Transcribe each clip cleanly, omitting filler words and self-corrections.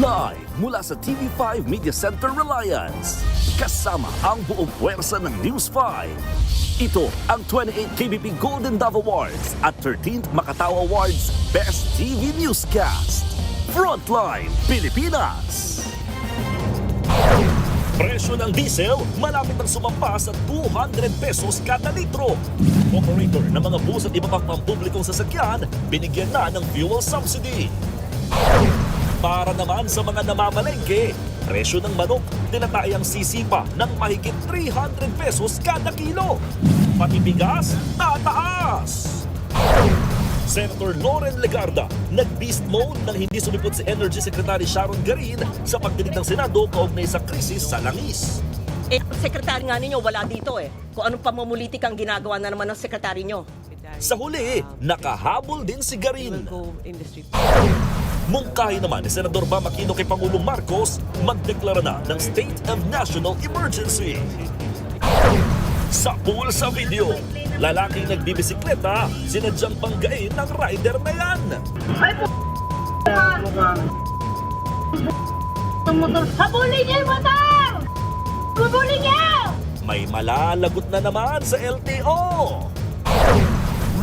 Live mula sa TV5 Media Center Reliance. Kasama ang buong puwersa ng News 5. Ito ang 28th KBP Golden Dove Awards at 13th Makatao Awards Best TV Newscast. Frontline Pilipinas. Presyo ng diesel malapit ang sumampa sa 200 pesos kada litro. Operator ng mga bus at iba pang pampublikong sasakyan binigyan na ng fuel subsidy. Para naman sa mga namamalengke, presyo ng manok tinatayang sisipa ng mahigit 300 pesos kada kilo. Pati bigas, tataas! Senator Loren Legarda nag-beast mode nang hindi sumipot si Energy Secretary Sharon Garin sa pagdinig ng Senado kaugnay sa krisis sa langis. Sekretary nga ninyo wala dito Kung anong pamumulitik ang ginagawa na naman ng sekretary nyo. Sa huli, nakahabol din si Garin. Mungkahi naman ni Senador Bam Aquino kay Pangulong Marcos magdeklara na ng State of National Emergency. Sa pool sa video, lalaking nagbibisikleta, sinadyang banggain ng rider na yan. Habulin niyo yung motor! Habulin niyo! May malalagot na naman sa LTO.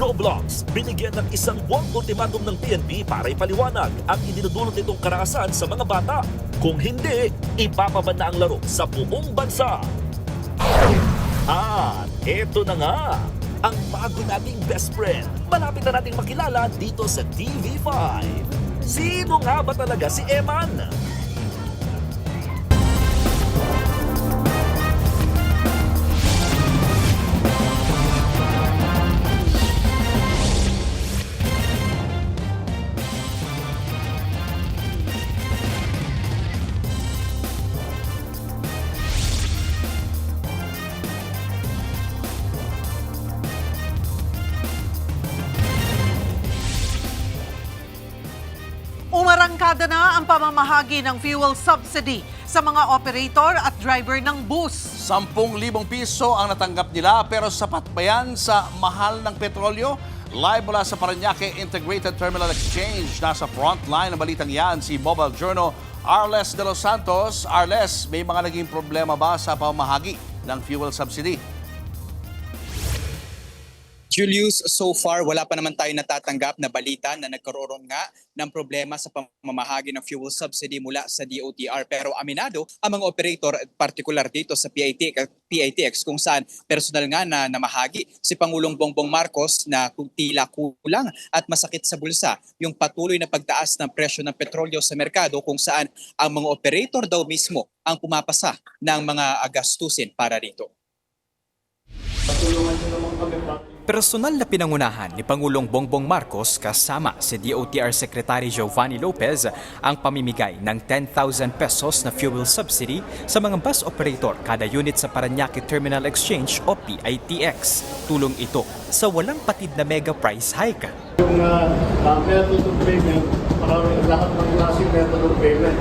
Roblox, binigyan ng isang buwang ultimatum ng PNP para ipaliwanag ang idinudulot nitong karahasan sa mga bata. Kung hindi, ipapaban na ang laro sa buong bansa. At eto na nga, ang bago nating best friend. Malapit na nating makilala dito sa TV5. Sino nga ba talaga si Eman? Umarangkada na ang pamamahagi ng fuel subsidy sa mga operator at driver ng bus. 10,000 piso ang natanggap nila pero sapat ba yan sa mahal ng petrolyo? Live mula sa Parañaque Integrated Terminal Exchange. Nasa frontline ng balitang yan si Mobile Journal Arles de los Santos. Arles, may mga naging problema ba sa pamamahagi ng fuel subsidy? Julius, so far wala pa naman tayo natatanggap na balita na nagkaroon nga ng problema sa pamamahagi ng fuel subsidy mula sa DOTR. Pero aminado ang mga operator, partikular dito sa PITX kung saan personal nga na namahagi si Pangulong Bongbong Marcos na tila kulang at masakit sa bulsa yung patuloy na pagtaas ng presyo ng petrolyo sa merkado kung saan ang mga operator daw mismo ang pumapasa ng mga gastusin para dito. Personal na pinangunahan ni Pangulong Bongbong Marcos kasama si DOTR Secretary Giovanni Lopez ang pamimigay ng 10,000 pesos na fuel subsidy sa mga bus operator kada unit sa Parañaque Terminal Exchange o PITX. Tulong ito sa walang patid na mega price hike. Yung method of payment, lahat ng klaseng method of payment,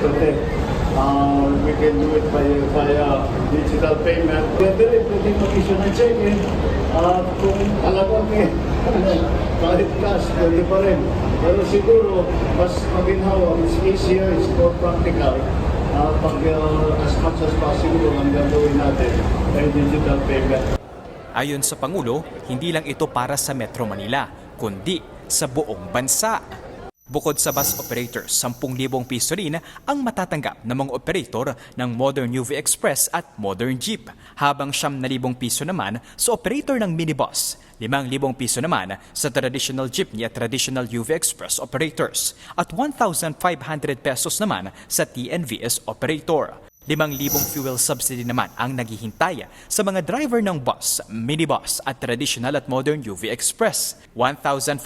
we can do it via digital payment. Pwede mag-issue ng check-in. Kung talagang kahit cash, pwede pa rin. Pero siguro, mas maginhawa, it's easier, it's more practical. Pag as much as possible, ang gagawin natin ay digital payment. Ayon sa Pangulo, hindi lang ito para sa Metro Manila, kundi sa buong bansa. Bukod sa bus operators, 10,000 piso rin ang matatanggap ng mga operator ng Modern UV Express at Modern Jeep, habang 9,000 piso naman sa operator ng minibus, 5,000 piso naman sa traditional jeepney at traditional UV Express operators, at 1,500 pesos naman sa TNVS operator. 5,000 fuel subsidy naman ang naghihintay sa mga driver ng bus, minibus at traditional at modern UV Express. 1,500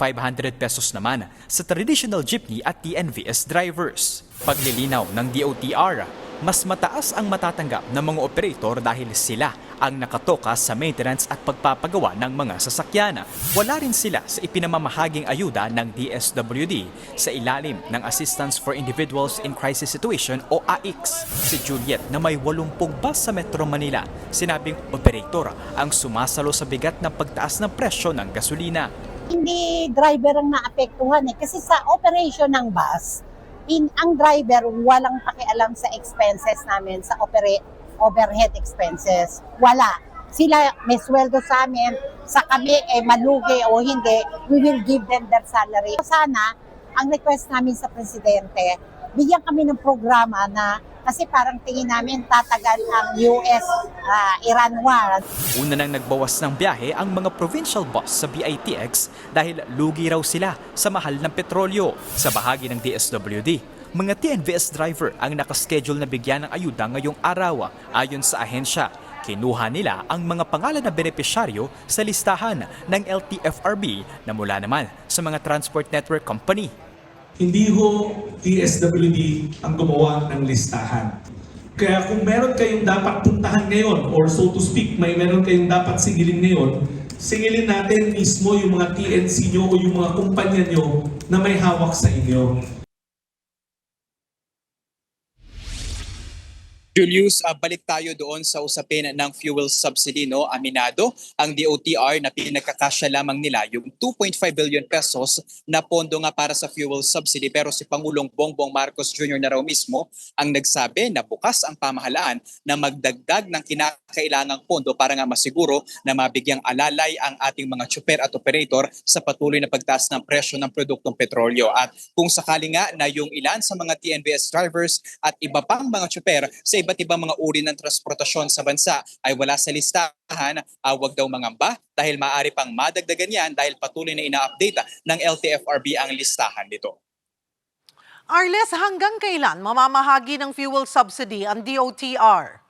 pesos naman sa traditional jeepney at TNVS drivers. Paglilinaw ng DOTR, mas mataas ang matatanggap ng mga operator dahil sila ang nakatoka sa maintenance at pagpapagawa ng mga sasakyan. Wala rin sila sa ipinamamahaging ayuda ng DSWD sa ilalim ng Assistance for Individuals in Crisis Situation o AICS. Si Juliet na may 80 bus sa Metro Manila, sinabing operator ang sumasalo sa bigat ng pagtaas ng presyo ng gasolina. Hindi driver ang naapektuhan kasi sa operation ng bus, ang driver walang pakialam sa expenses namin, sa overhead expenses. Wala. Sila may sweldo sa amin, sa kami malugi o hindi, we will give them their salary. Sana, ang request namin sa Presidente, bigyan kami ng programa na kasi parang tingin namin tatagal ang US-Iran war. Una nang nagbawas ng biyahe ang mga provincial bus sa BITX dahil lugi raw sila sa mahal ng petrolyo. Sa bahagi ng DSWD, mga TNVS driver ang nakaschedule na bigyan ng ayuda ngayong araw. Ayon sa ahensya, kinuha nila ang mga pangalan na benepisyaryo sa listahan ng LTFRB na mula naman sa mga transport network company. Hindi ho DSWD ang gumawa ng listahan. Kaya kung meron kayong dapat puntahan ngayon or so to speak, meron kayong dapat singilin ngayon, singilin natin mismo yung mga TNC nyo o yung mga kumpanya nyo na may hawak sa inyo. Julius, balik tayo doon sa usapin ng fuel subsidy, no? Aminado ang DOTR na pinagkakasya lamang nila yung 2.5 billion pesos na pondo nga para sa fuel subsidy, pero si Pangulong Bongbong Marcos Jr. na raw mismo ang nagsabi na bukas ang pamahalaan na magdagdag ng kinakailangang pondo para nga masiguro na mabigyang alalay ang ating mga tsuper at operator sa patuloy na pagtaas ng presyo ng produktong petrolyo. At kung sakali nga na yung ilan sa mga TNVS drivers at iba pang mga tsuper sa iba't ibang mga uri ng transportasyon sa bansa ay wala sa listahan, wag daw mangamba dahil maaari pang madagdagan yan dahil patuloy na ina-update ng LTFRB ang listahan nito. Arles, hanggang kailan mamamahagi ng fuel subsidy ang DOTR?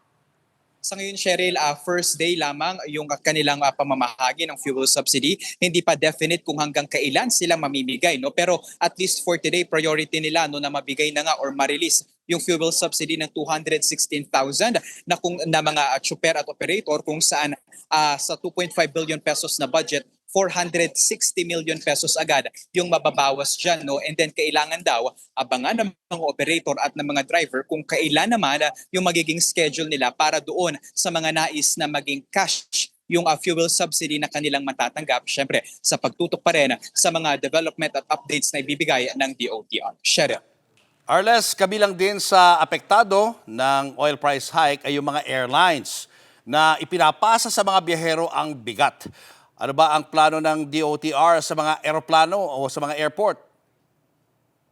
Sa ngayon, Cheryl, first day lamang yung kanilang pamamahagi ng fuel subsidy. Hindi pa definite kung hanggang kailan sila mamimigay, no? Pero at least for today, priority nila no, na mabigay na nga or ma-release yung fuel subsidy ng 216,000 na mga tsuper at operator kung saan sa 2.5 billion pesos na budget, 460 million pesos agad yung mababawas dyan. No? And then kailangan daw abangan ng mga operator at ng mga driver kung kailan naman yung magiging schedule nila para doon sa mga nais na maging cash yung fuel subsidy na kanilang matatanggap. Siyempre, sa pagtutok pa rin sa mga development at updates na ibibigay ng DOTR. Cheryl. Arles, kabilang din sa apektado ng oil price hike ay yung mga airlines na ipinapasa sa mga biyahero ang bigat. Ano ba ang plano ng DOTR sa mga eroplano o sa mga airport?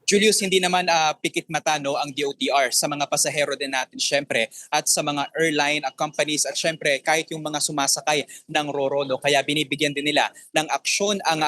Julius, hindi naman pikit mata no, ang DOTR sa mga pasahero din natin syempre at sa mga airline companies at syempre kahit yung mga sumasakay ng Roro. Kaya binibigyan din nila ng aksyon ang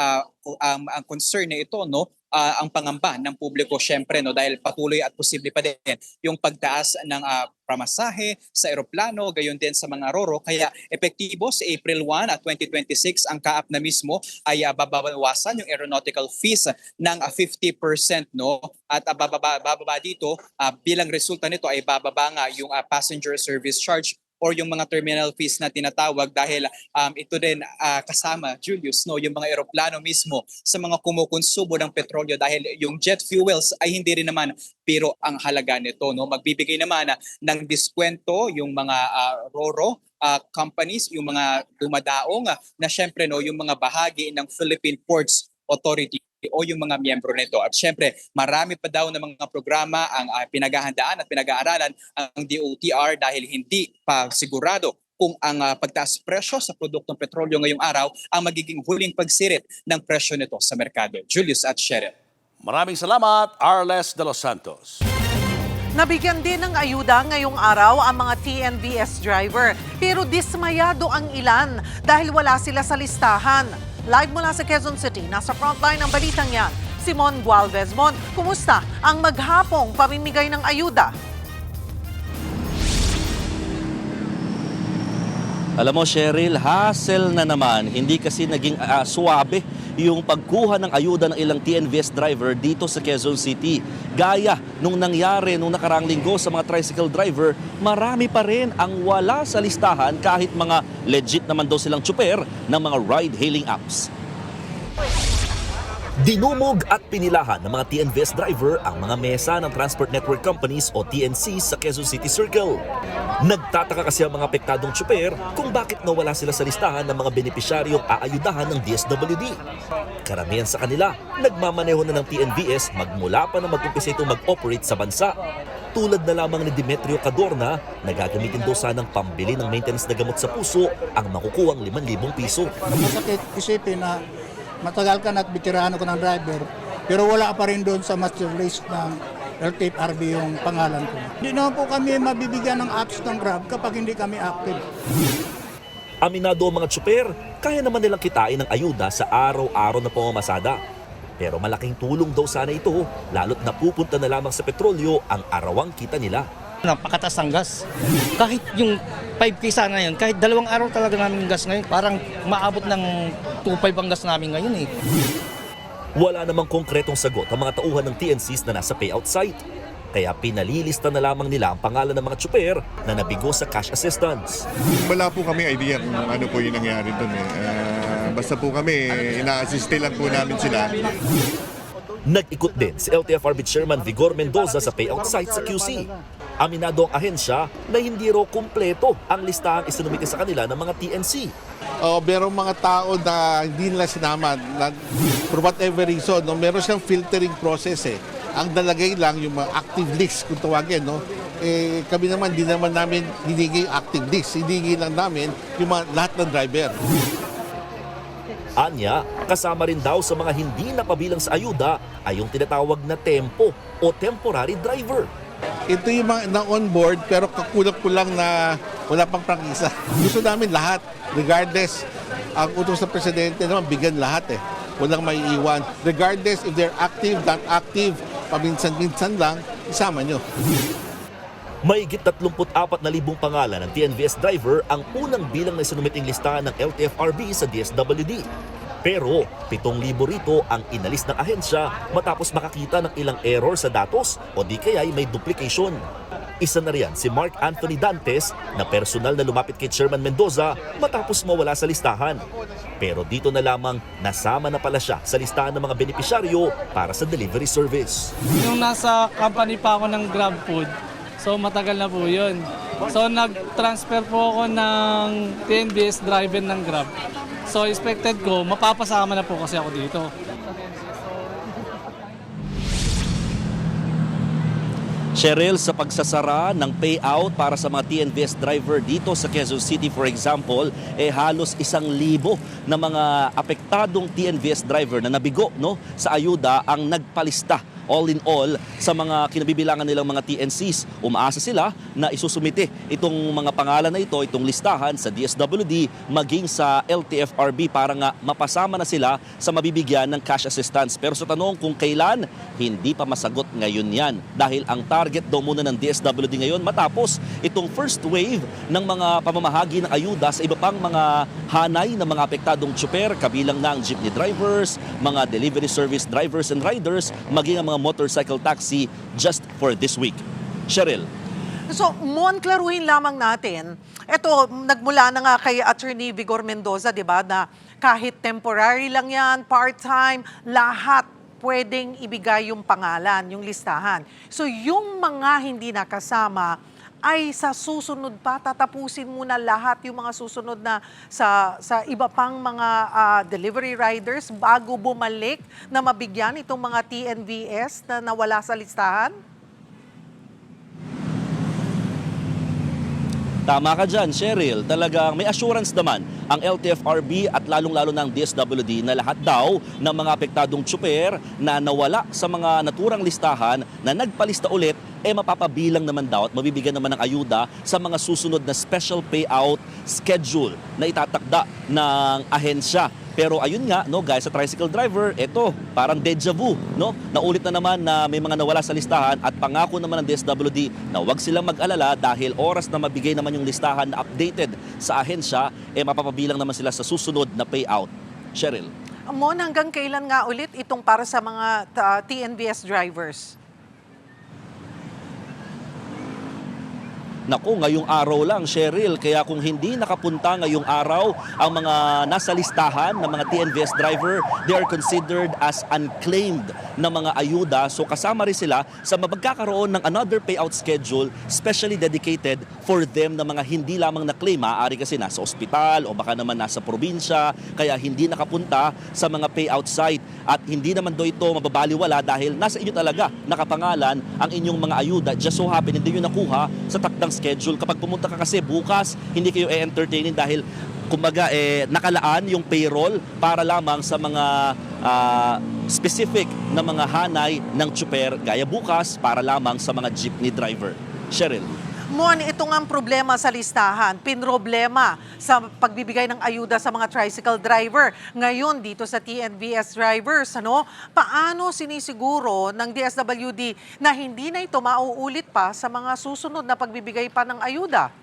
concern na ito, no? Ang pangamba ng publiko syempre no, dahil patuloy at posible pa din yung pagtaas ng pamasahe sa eroplano, gayon din sa mga Roro. Kaya epektibo sa April 1 at 2026 ang CAAP na mismo ay babawasan yung aeronautical fees ng 50%, no? At bababa dito bilang resulta nito ay bababa nga yung passenger service charge or yung mga terminal fees na tinatawag dahil ito din kasama, Julius, no, yung mga eroplano mismo sa mga kumukonsumo ng petrolyo dahil yung jet fuels ay hindi rin naman pero ang halaga nito. No, magbibigay naman ng diskwento yung mga Roro companies, yung mga dumadaong na syempre no, yung mga bahagi ng Philippine Ports Authority o yung mga miyembro nito. At syempre, marami pa daw na mga programa ang pinaghahandaan at pinag-aaralan ang DOTR dahil hindi pa sigurado kung ang pagtaas presyo sa produktong petrolyo ngayong araw ang magiging huling pagsirit ng presyo nito sa merkado. Julius at Cheryl. Maraming salamat, Arles de los Santos. Nabigyan din ng ayuda ngayong araw ang mga TNVS driver. Pero dismayado ang ilan dahil wala sila sa listahan. Live mula sa Quezon City, nasa frontline ng balitang yan, Simon Gualvez. Mon, kumusta ang maghapong pamimigay ng ayuda? Alam mo, Cheryl, hassle na naman. Hindi kasi naging suwabe yung pagkuha ng ayuda ng ilang TNVS driver dito sa Quezon City. Gaya nung nangyari nung nakaraang linggo sa mga tricycle driver, marami pa rin ang wala sa listahan kahit mga legit naman daw silang tsuper ng mga ride-hailing apps. Dinumog at pinilahan ng mga TNVS driver ang mga mesa ng Transport Network Companies o TNC sa Quezon City Circle. Nagtataka kasi ang mga apektadong tsuper kung bakit nawala sila sa listahan ng mga benepisyaryong aayudahan ng DSWD. Karamihan sa kanila, nagmamaneho na ng TNVS magmula pa na mag-umpisa itong mag-operate sa bansa. Tulad na lamang ni Demetrio Cadorna na gagamitin daw sanang pambili ng maintenance na gamot sa puso ang makukuhang 5,000 piso. Masakit isipin na matagal ka na at veterano ka ng driver, pero wala pa rin doon sa master list ng LTFRB yung pangalan ko. Hindi naman po kami mabibigyan ng apps ng Grab kapag hindi kami active. Aminado ang mga tsuper, kaya naman nilang kitain ng ayuda sa araw-araw na pamamasada. Pero malaking tulong daw sana ito, lalo't napupunta na lamang sa petrolyo ang arawang kita nila. Napakatas ng gas. Kahit yung 5K sana yun, kahit 2 araw talaga namin yung gas ngayon, parang maabot ng 2.5 ang gas namin ngayon eh. Wala namang konkretong sagot ang mga tauhan ng TNCs na nasa payout site. Kaya pinalilista na lamang nila ang pangalan ng mga tsuper na nabigo sa cash assistance. Wala po kami idea kung ano po yung nangyari doon eh. Basta po kami, ina-assiste lang po namin sila. Nag-ikot din si LTFRB Chairman Vigor Mendoza sa payout site sa QC. Aminado ang ahensya na hindi raw kumpleto ang listahang isinumite sa kanila ng mga TNC. Merong mga tao na hindi nila sinama na for whatever reason, no, meron siyang filtering process eh. Ang dalagay lang yung mga active list kung tawagin, no. Kami naman, di naman namin hinigi active list. Hinigi lang namin yung lahat ng driver. Anya, kasama rin daw sa mga hindi napabilang sa ayuda ay yung tinatawag na tempo o temporary driver. Ito yung mga na-onboard pero kakulang-kulang na wala pang prangkisa. Gusto namin lahat, regardless. Ang utos ng presidente naman, bigyan lahat eh. Walang maiiwan. Regardless if they're active, not active, paminsan-minsan lang, isama nyo. Mahigit 34,000 pangalan ng TNVS driver ang unang bilang na isinumiting listahan ng LTFRB sa DSWD. Pero 7,000 rito ang inalis ng ahensya matapos makakita ng ilang error sa datos o di kaya'y may duplication. Isa na riyan si Mark Anthony Dantes na personal na lumapit kay Chairman Mendoza matapos mawala sa listahan. Pero dito na lamang nasama na pala siya sa listahan ng mga benepisyaryo para sa delivery service. Nung nasa company pa ako ng Grab Food, so matagal na po yun. So nag-transfer po ako ng TNVS driver ng Grab. So expected ko, mapapasama na po kasi ako dito. Cheryl, sa pagsasara ng payout para sa mga TNVS driver dito sa Quezon City, for example, halos 1,000 na mga apektadong TNVS driver na nabigo sa ayuda ang nagpalista. All in all, sa mga kinabibilangan nilang mga TNCs, umaasa sila na isusumite itong mga pangalan na ito, itong listahan sa DSWD, maging sa LTFRB para nga mapasama na sila sa mabibigyan ng cash assistance. Pero sa tanong kung kailan, hindi pa masagot ngayon yan. Dahil ang target daw muna ng DSWD ngayon matapos itong first wave ng mga pamamahagi ng ayuda sa iba pang mga hanay ng mga apektadong tsuper, kabilang na ang jeepney drivers, mga delivery service drivers and riders, maging ang mga motorcycle taxi just for this week. Cheryl. So, Mon, klaruhin lamang natin. Ito, nagmula na nga kay Attorney Vigor Mendoza, di ba, na kahit temporary lang yan, part-time, lahat pwedeng ibigay yung pangalan, yung listahan. So, yung mga hindi nakasama ay sa susunod pa, tatapusin muna lahat yung mga susunod na sa iba pang mga delivery riders bago bumalik na mabigyan itong mga TNVS na nawala sa listahan? Tama ka dyan, Cheryl. Talagang may assurance naman ang LTFRB at lalong-lalo ng DSWD na lahat daw ng mga apektadong tsuper na nawala sa mga naturang listahan na nagpalista ulit, mapapabilang naman daw at mabibigyan naman ng ayuda sa mga susunod na special payout schedule na itatakda ng ahensya. Pero ayun nga, guys, sa tricycle driver, ito, parang deja vu, Naulit na naman na may mga nawala sa listahan at pangako naman ng DSWD na huwag silang mag-alala dahil oras na mabigay naman yung listahan na updated sa ahensya, mapapabilang naman sila sa susunod na payout. Cheryl. Mon, hanggang kailan nga ulit itong para sa mga TNVS drivers? Naku, ngayong araw lang, Cheryl. Kaya kung hindi nakapunta ngayong araw ang mga nasa listahan ng mga TNVS driver, they are considered as unclaimed na mga ayuda. So kasama rin sila sa magkakaroon ng another payout schedule specially dedicated for them na mga hindi lamang na-claim. Maaari kasi nasa ospital o baka naman nasa probinsya, kaya hindi nakapunta sa mga payout site. At hindi naman do ito mababaliwala dahil nasa inyo talaga nakapangalan ang inyong mga ayuda. Just so happen, hindi nyo nakuha sa takdang schedule. Kapag pumunta ka kasi bukas, hindi kayo entertaining dahil kumbaga nakalaan yung payroll para lamang sa mga specific na mga hanay ng tsuper gaya bukas para lamang sa mga jeepney driver. Cheryl. Mon, ito nga ang problema sa listahan, pinroblema sa pagbibigay ng ayuda sa mga tricycle driver. Ngayon dito sa TNVS drivers, paano sinisiguro ng DSWD na hindi na ito mauulit pa sa mga susunod na pagbibigay pa ng ayuda?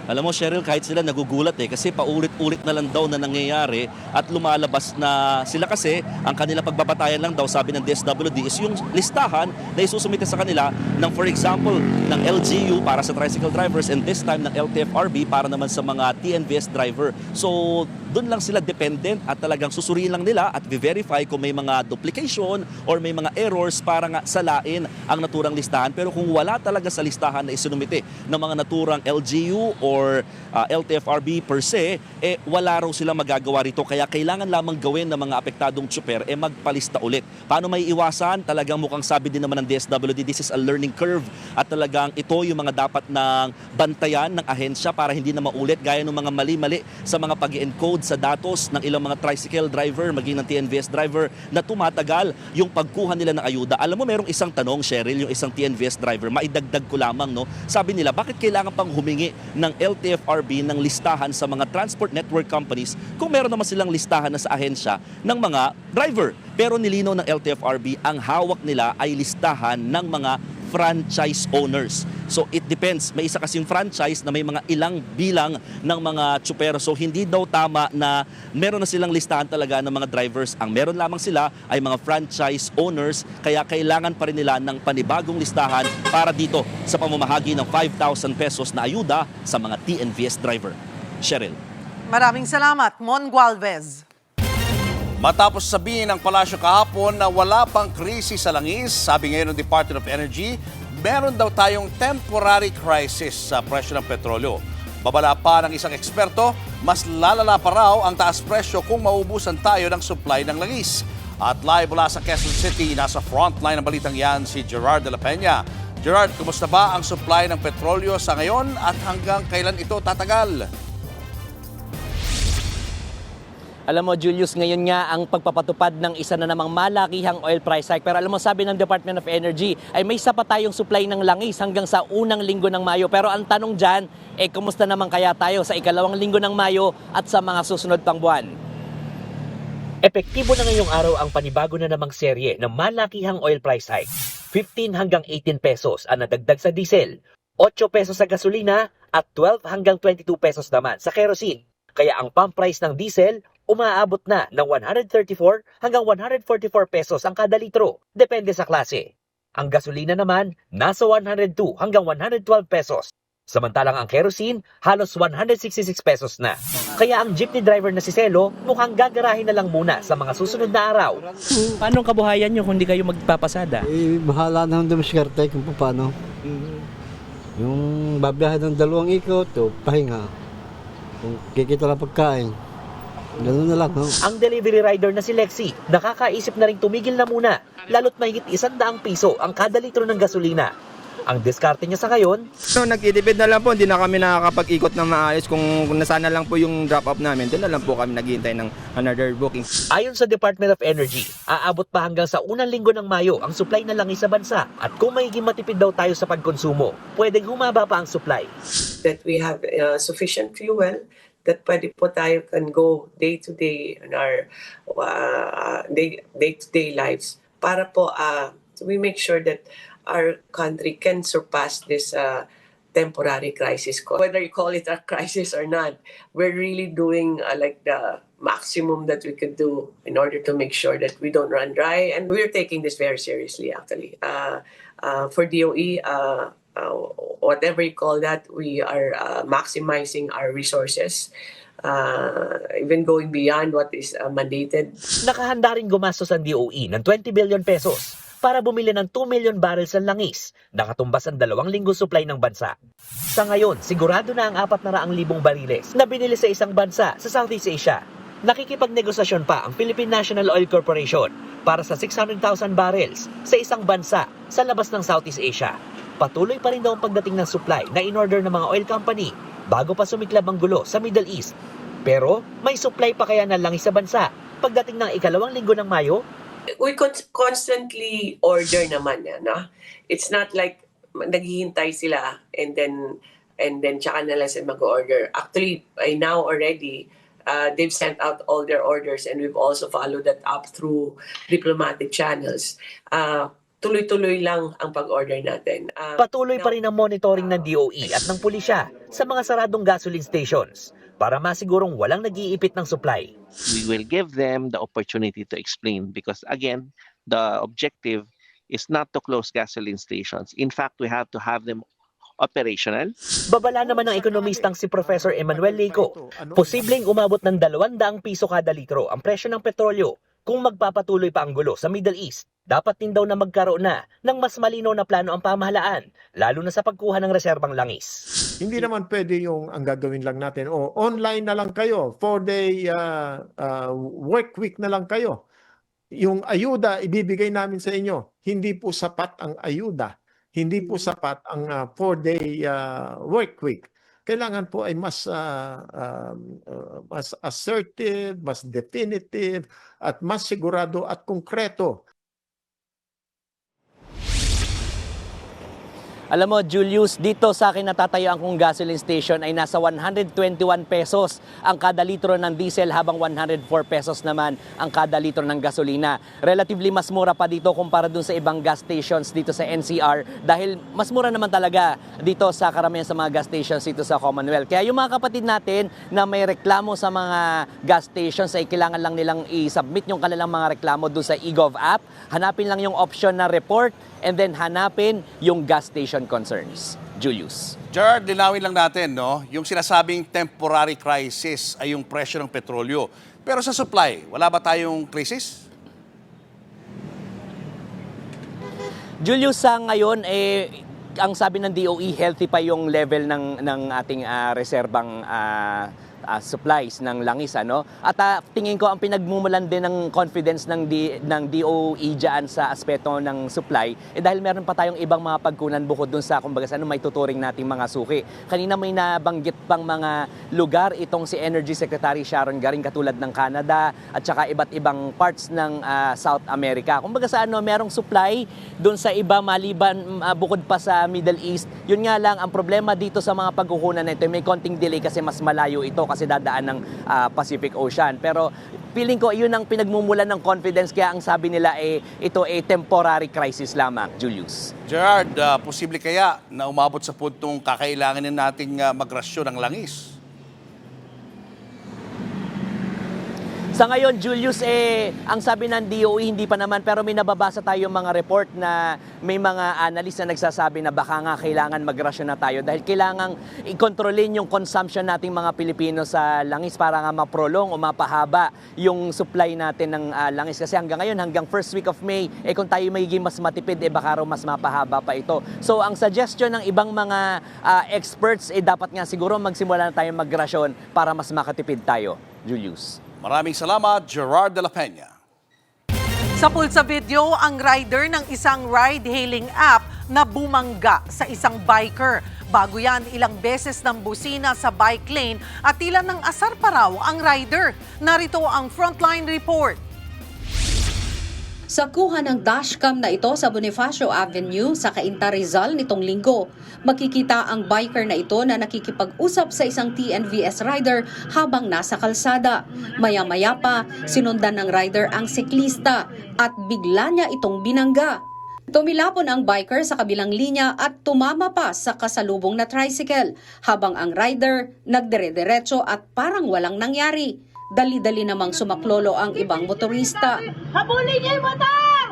Alam mo, Cheryl, kahit sila nagugulat kasi paulit-ulit na lang daw na nangyayari at lumalabas na sila kasi ang kanilang pagbabatayan lang daw, sabi ng DSWD, is yung listahan na isusumite sa kanila ng, for example, ng LGU para sa tricycle drivers and this time ng LTFRB para naman sa mga TNVS driver. So, doon lang sila dependent at talagang susuriin lang nila at verify kung may mga duplication or may mga errors para nga salain ang naturang listahan. Pero kung wala talaga sa listahan na isinumite ng mga naturang LGU or LTFRB per se, wala raw silang magagawa rito. Kaya kailangan lamang gawin ng mga apektadong tsuper magpalista ulit. Paano may iwasan? Talagang mukhang sabi din naman ng DSWD, this is a learning curve at talagang ito yung mga dapat ng bantayan ng ahensya para hindi na maulit gaya ng mga mali-mali sa mga pag-encode sa datos ng ilang mga tricycle driver, maging ng TNVS driver na tumatagal yung pagkuha nila ng ayuda. Alam mo, merong isang tanong, Cheryl, yung isang TNVS driver, maidagdag ko lamang, sabi nila, bakit kailangan pang humingi ng LTFRB ng listahan sa mga transport network companies kung meron naman silang listahan na sa ahensya ng mga driver? Pero nilinaw ng LTFRB, ang hawak nila ay listahan ng mga franchise owners. So it depends. May isa kasing franchise na may mga ilang bilang ng mga tsupero. So hindi daw tama na meron na silang listahan talaga ng mga drivers. Ang meron lamang sila ay mga franchise owners. Kaya kailangan pa rin nila ng panibagong listahan para dito sa pamamahagi ng 5,000 pesos na ayuda sa mga TNVS driver. Cheryl. Maraming salamat, Mon Gualvez. Matapos sabihin ng palasyo kahapon na wala pang krisis sa langis, sabi ngayon ng Department of Energy, meron daw tayong temporary crisis sa presyo ng petrolyo. Babala pa ng isang eksperto, mas lalala pa raw ang taas presyo kung maubusan tayo ng supply ng langis. At live mula sa Quezon City, nasa frontline ng balitang yan si Gerard de la Peña. Gerard, kumusta ba ang supply ng petrolyo sa ngayon at hanggang kailan ito tatagal? Alam mo, Julius, ngayon nga ang pagpapatupad ng isa na namang malakihang oil price hike. Pero alam mo, sabi ng Department of Energy, ay may sapat tayong supply ng langis hanggang sa unang linggo ng Mayo. Pero ang tanong dyan, kumusta naman kaya tayo sa ikalawang linggo ng Mayo at sa mga susunod pang buwan? Epektibo na ngayong araw ang panibago na namang serye ng malakihang oil price hike. 15 hanggang 18 pesos ang nadagdag sa diesel, 8 pesos sa gasolina at 12 hanggang 22 pesos naman sa kerosene. Kaya ang pump price ng diesel umaabot na ng 134 hanggang 144 pesos ang kada litro, depende sa klase. Ang gasolina naman, nasa 102 hanggang 112 pesos. Samantalang ang kerosene, halos 166 pesos na. Kaya ang jeepney driver na si Celo, mukhang gagarahin na lang muna sa mga susunod na araw. Paano ang kabuhayan nyo kung di kayo magpapasada? Bahala na ang dumiskarte kung paano. Yung babiyahe ng 2 ikot, pahinga. Kung kikita lang pagkain. Ganun na lang, Ang delivery rider na si Lexi, nakakaisip na rin tumigil na muna, lalo't mahigit 100 piso ang kada litro ng gasolina. Ang diskarte niya sa ngayon, nagtitipid na lang po, hindi na kami nakakapag-ikot ng maayos. Kung nasana lang po yung drop-off namin, doon na lang po kami naghihintay ng another booking. Ayon sa Department of Energy, aabot pa hanggang sa unang linggo ng Mayo ang supply ng langis sa bansa. At kung magiging matipid daw tayo sa pagkonsumo, pwedeng humaba pa ang supply. That we have sufficient fuel, that pwede po tayo can go day-to-day in our day-to-day lives para po we make sure that our country can surpass this temporary crisis. Whether you call it a crisis or not, we're really doing like maximum that we could do in order to make sure that we don't run dry. And we're taking this very seriously, actually. For DOE, whatever you call that, we are maximizing our resources, even going beyond what is mandated. Nakahanda rin gumastos ang DOE ng 20 billion pesos para bumili ng 2 million barrels ng langis na katumbas ang 2 linggo supply ng bansa. Sa ngayon, sigurado na ang 400,000 bariles na binili sa isang bansa sa Southeast Asia. Nakikipagnegosasyon pa ang Philippine National Oil Corporation para sa 600,000 barrels sa isang bansa sa labas ng Southeast Asia. Patuloy pa rin daw ang pagdating ng supply na in-order ng mga oil company bago pa sumiklab ang gulo sa Middle East. Pero may supply pa kaya ng langis sa bansa pagdating ng 2 linggo ng Mayo? We constantly order naman yan, no? It's not like naghihintay sila and then tsaka na lang sila mag-order. Actually, by now already, they've sent out all their orders and we've also followed that up through diplomatic channels. Tuloy-tuloy lang ang pag-order natin. Patuloy pa rin ang monitoring ng DOE at ng pulisya sa mga saradong gasoline stations para masigurong walang nag-iipit ng supply. We will give them the opportunity to explain because again, the objective is not to close gasoline stations. In fact, we have to have them operational. Babala naman ng ekonomistang si Professor Emmanuel Leco, posibleng umabot ng 200 piso kada litro ang presyo ng petrolyo kung magpapatuloy pa ang gulo sa Middle East. Dapat din daw na magkaroon na ng mas malinaw na plano ang pamahalaan, lalo na sa pagkuha ng reserbang langis. Hindi naman pwede yung ang gagawin lang natin, online na lang kayo, 4-day work week na lang kayo. Yung ayuda ibibigay namin sa inyo, hindi po sapat ang ayuda. Hindi po sapat ang 4-day work week. Kailangan po ay mas assertive, mas definitive, at mas sigurado at konkreto. Alam mo, Julius, dito sa akin natatayo ang kong gasoline station ay nasa 121 pesos ang kada litro ng diesel habang 104 pesos naman ang kada litro ng gasolina. Relatively mas mura pa dito kumpara dun sa ibang gas stations dito sa NCR dahil mas mura naman talaga dito sa karamihan sa mga gas stations dito sa Commonwealth. Kaya yung mga kapatid natin na may reklamo sa mga gas stations ay kailangan lang nilang i-submit yung kanilang mga reklamo dun sa eGov app. Hanapin lang yung option na report and then hanapin yung gas station concerns. Julius. Gerard, linawin lang natin, no? Yung sinasabing temporary crisis ay yung presyo ng petrolyo. Pero sa supply, wala ba tayong crisis? Julius, sa ngayon, ang sabi ng DOE, healthy pa yung level ng ating reserbang supplies ng langis, ano? At tingin ko ang pinagmumulan din ng confidence ng DOE dyan sa aspeto ng supply dahil meron pa tayong ibang mga pagkunan bukod dun sa kumbaga may tuturing nating mga suki. Kanina may nabanggit pang mga lugar itong si Energy Secretary Sharon Garing katulad ng Canada at saka iba't ibang parts ng South America. Kumbaga sa merong supply dun sa iba maliban bukod pa sa Middle East. Yun nga lang ang problema dito sa mga pagkukunan na ito, may konting delay kasi mas malayo ito kasi dadaan ng Pacific Ocean. Pero feeling ko yun ang pinagmumulan ng confidence kaya ang sabi nila ito ay temporary crisis lamang, Julius. Gerard, posible kaya na umabot sa puntong kakailanganin nating magrasyon ng langis? Sa ngayon, Julius, ang sabi ng DOE, hindi pa naman, pero may nababasa tayong mga report na may mga analyst na nagsasabi na baka nga kailangan magrasyon na tayo dahil kailangan i-kontrolin yung consumption nating mga Pilipino sa langis para nga maprolong o mapahaba yung supply natin ng langis. Kasi hanggang ngayon, hanggang first week of May, kung tayo magiging mas matipid, baka raw mas mapahaba pa ito. So, ang suggestion ng ibang mga experts, dapat nga siguro magsimula na tayo magrasyon para mas makatipid tayo, Julius. Maraming salamat, Gerard de la Peña. Sa pulsa video, ang rider ng isang ride-hailing app na bumangga sa isang biker. Bago yan, ilang beses ng busina sa bike lane at tila ng asar pa raw ang rider. Narito ang Frontline Report. Sa kuha ng dashcam na ito sa Bonifacio Avenue sa Cainta, Rizal nitong linggo, makikita ang biker na ito na nakikipag-usap sa isang TNVS rider habang nasa kalsada. Maya-maya pa, sinundan ng rider ang siklista at bigla niya itong binangga. Tumilapon ang biker sa kabilang linya at tumama pa sa kasalubong na tricycle habang ang rider nagdire-diretso at parang walang nangyari. Dali-dali namang sumaklolo ang ibang motorista. Habulin niyo yung motor!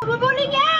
Habulin niyo!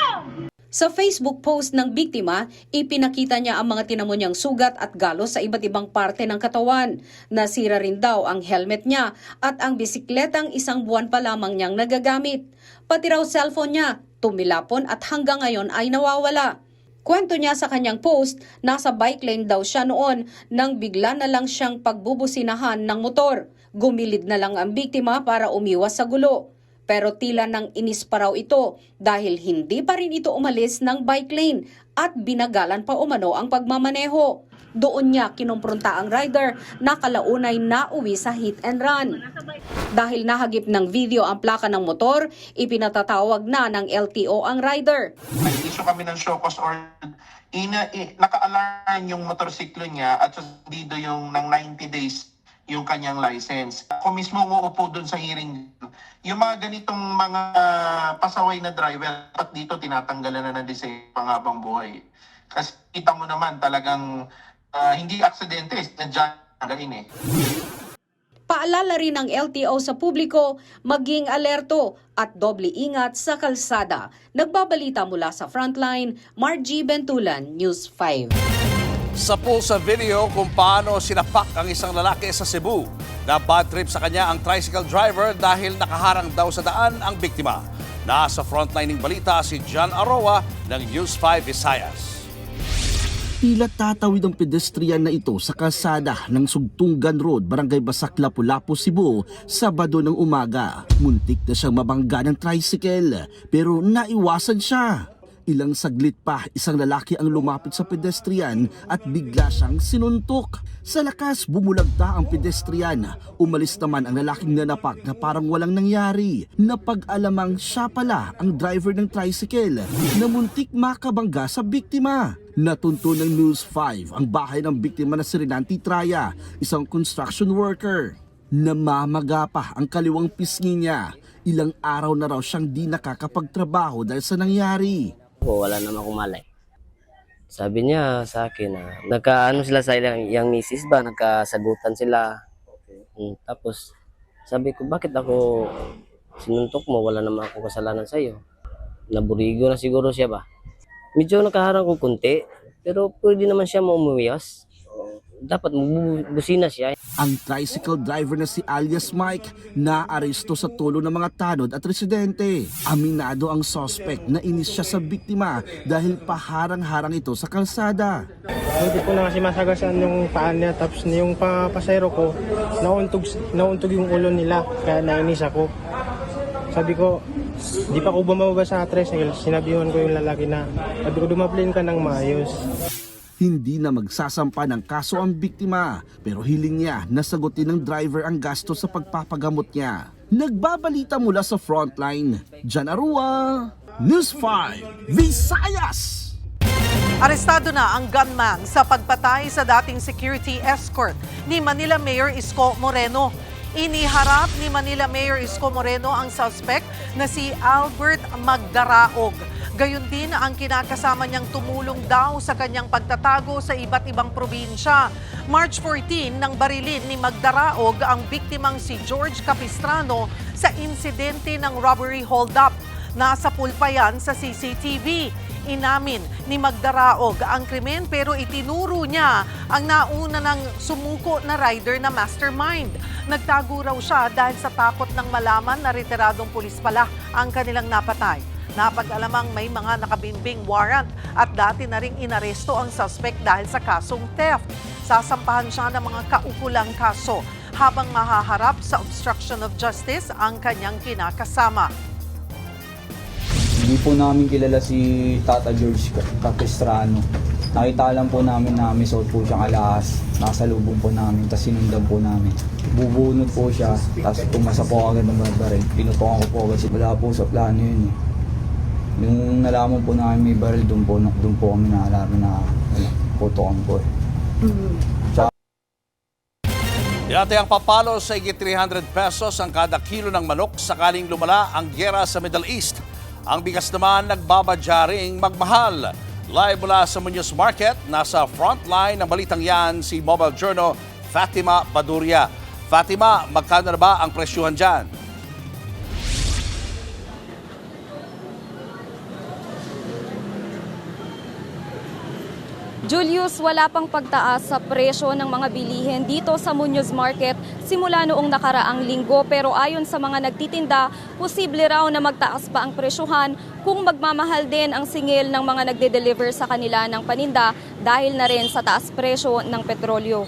Sa Facebook post ng biktima, ipinakita niya ang mga tinamo niyang sugat at galos sa iba't ibang parte ng katawan. Nasira rin daw ang helmet niya at ang bisikletang 1 buwan pa lamang niyang nagagamit. Pati raw cellphone niya, tumilapon at hanggang ngayon ay nawawala. Kwento niya sa kanyang post, nasa bike lane daw siya noon nang bigla na lang siyang pagbubusinahan ng motor. Gumilid na lang ang biktima para umiwas sa gulo. Pero tila nang inis pa raw ito dahil hindi pa rin ito umalis ng bike lane at binagalan pa umano ang pagmamaneho. Doon niya kinumpronta ang rider na kalaunay nauwi sa hit and run. Dahil nahagip ng video ang plaka ng motor, ipinatatawag na ng LTO ang rider. Nag-issue kami ng show cause order. Naka-alarm yung motorsiklo niya at suspendido yung ng 90 days yung kanyang license. Ako mismo uupo dun sa hearing. Yung mga ganitong mga pasaway na driver, at dito tinatanggalan na ng lisensya panghabang buhay. Kasi kita mo naman talagang hindi aksidente, nandiyan eh. Paalala rin ng LTO sa publiko, maging alerto at doble ingat sa kalsada. Nagbabalita mula sa Frontline, Margie Bentulan, News 5. Sa pulsa video kung paano sinapak ang isang lalaki sa Cebu. Na bad trip sa kanya ang tricycle driver dahil nakaharang daw sa daan ang biktima. Nasa frontline ng balita si John Aroa ng News 5 Visayas. Tila tatawid ang pedestrian na ito sa kalsada ng Sugtungan Road, Barangay Basak, Lapu-Lapu, Cebu, Sabado ng umaga. Muntik na siyang mabangga ng tricycle pero naiwasan siya. Ilang saglit pa, isang lalaki ang lumapit sa pedestrian at bigla siyang sinuntok. Sa lakas, bumulagta ang pedestrian. Umalis naman ang lalaking nanapak na parang walang nangyari. Napag-alamang siya pala ang driver ng tricycle na muntik makabangga sa biktima. Natunto ng News 5 ang bahay ng biktima na si Renanti Traya, isang construction worker. Namamaga pa ang kaliwang pisngi niya. Ilang araw na raw siyang di nakakapagtrabaho dahil sa nangyari. Wala naman akong malay. Sabi niya sa akin na nagkaano sila sa yung misis ba, nagkasagutan sila. Tapos sabi ko, bakit ako sinuntok mo? Wala naman akong kasalanan sa iyo. Naburigo na siguro siya ba? Medyo nakaharang ko kunti, pero pwede naman siya maumuwias. Dapat busina siya. Ang tricycle driver na si alias Mike naaresto sa tulo ng mga tanod at residente. Aminado ang suspect na inis siya sa biktima dahil paharang-harang ito sa kalsada. Hindi ko na kasi masagasan yung paan niya, tapos yung pasayro ko, nauntog yung ulo nila, kaya nainis ako. Sabi ko, di pa ako bumababa sa tricycle, sinabihan ko yung lalaki na, sabi ko, dumaplane ka ng maayos. Hindi na magsasampa ng kaso ang biktima pero hiling niya na sagutin ng driver ang gasto sa pagpapagamot niya. Nagbabalita mula sa Frontline, John Arua, News 5, Visayas! Arestado na ang gunman sa pagpatay sa dating security escort ni Manila Mayor Isko Moreno. Iniharap ni Manila Mayor Isko Moreno ang suspect na si Albert Magdaraog. Gayon din ang kinakasama niyang tumulong daw sa kanyang pagtatago sa iba't ibang probinsya. March 14 nang barilin ni Magdaraog ang biktimang si George Capistrano sa insidente ng robbery hold-up. Nasa pulpa yan sa CCTV. Inamin ni Magdaraog ang krimen pero itinuro niya ang nauna ng sumuko na rider na mastermind. Nagtago raw siya dahil sa takot ng malaman na retiradong pulis pala ang kanilang napatay. Napag-alamang may mga nakabimbing warrant at dati na ring inaresto ang suspect dahil sa kasong theft. Sasampahan siya ng mga kaukulang kaso habang mahaharap sa obstruction of justice ang kanyang kinakasama. Hindi po namin kilala si Tata George Capistrano. Nakita lang po namin na may suot po siyang alahas. Nakasalubong po namin, tapos sinundan po namin. Bubunot po siya, tapos tumasa po agad ng baril. Pinutokan ko po agad, wala po sa plano yun eh. Yung nalaman po namin may baril, doon po kami naalaman na putokan po eh. Dati ang papalo sa higit 300 pesos ang kada kilo ng manok sakaling lumala ang gyera sa Middle East. Ang bigas naman nagbabadyaring magmahal. Live mula sa Muñoz Market, nasa frontline ng balitang yan si Mobile Journal Fatima Baduria. Fatima, magkano na ba ang presyuhan dyan? Julius, wala pang pagtaas sa presyo ng mga bilihin dito sa Muñoz Market simula noong nakaraang linggo. Pero ayon sa mga nagtitinda, posible raw na magtaas pa ang presyuhan kung magmamahal din ang singil ng mga nagde-deliver sa kanila ng paninda dahil na rin sa taas presyo ng petrolyo.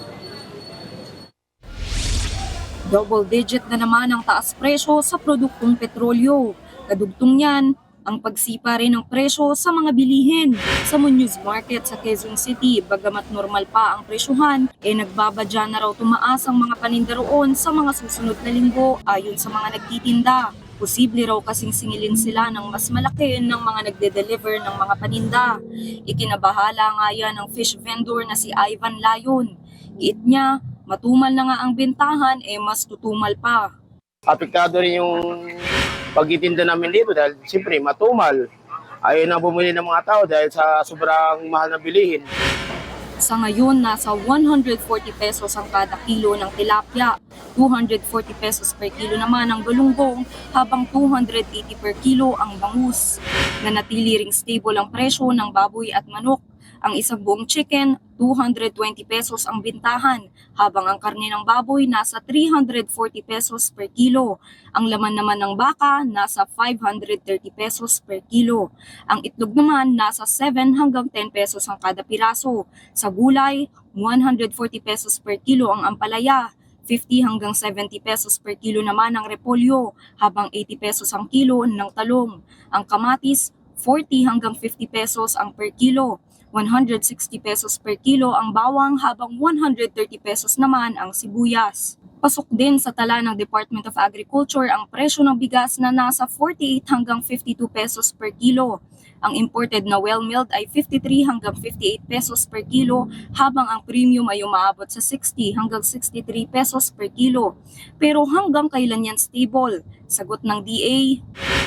Double digit na naman ang taas presyo sa produktong petrolyo. Kadugtong yan, ang pagsipa rin ng presyo sa mga bilihin. Sa Muñoz Market sa Quezon City, bagamat normal pa ang presyuhan, nagbabadya na raw tumaas ang mga paninda roon sa mga susunod na linggo ayon sa mga nagtitinda. Posible raw kasing singilin sila ng mas malaki ng mga nagde-deliver ng mga paninda. Ikinabahala nga yan ng fish vendor na si Ivan Layon. Giit niya, matumal na nga ang bentahan, mas tutumal pa. Apektado rin yung pagtitinda namin dito dahil siyempre matumal. Ayaw na bumili ng mga tao dahil sa sobrang mahal na bilihin. Sa ngayon, nasa 140 pesos ang kada kilo ng tilapia, 240 pesos per kilo naman ang galunggong, habang 280 per kilo ang bangus. Nanatili ring stable ang presyo ng baboy at manok. Ang isang buong chicken, 220 pesos ang bintahan, habang ang karne ng baboy nasa 340 pesos per kilo. Ang laman naman ng baka nasa 530 pesos per kilo. Ang itlog naman nasa 7 hanggang 10 pesos ang kada piraso. Sa gulay, 140 pesos per kilo ang ampalaya, 50 hanggang 70 pesos per kilo naman ang repolyo, habang 80 pesos ang kilo ng talong. Ang kamatis, 40 hanggang 50 pesos ang per kilo. 160 pesos per kilo ang bawang, habang 130 pesos naman ang sibuyas. Pasok din sa tala ng Department of Agriculture ang presyo ng bigas na nasa 48 hanggang 52 pesos per kilo. Ang imported na well-milled ay 53 hanggang 58 pesos per kilo, habang ang premium ay umaabot sa 60 hanggang 63 pesos per kilo. Pero hanggang kailan yan stable? Sagot ng DA,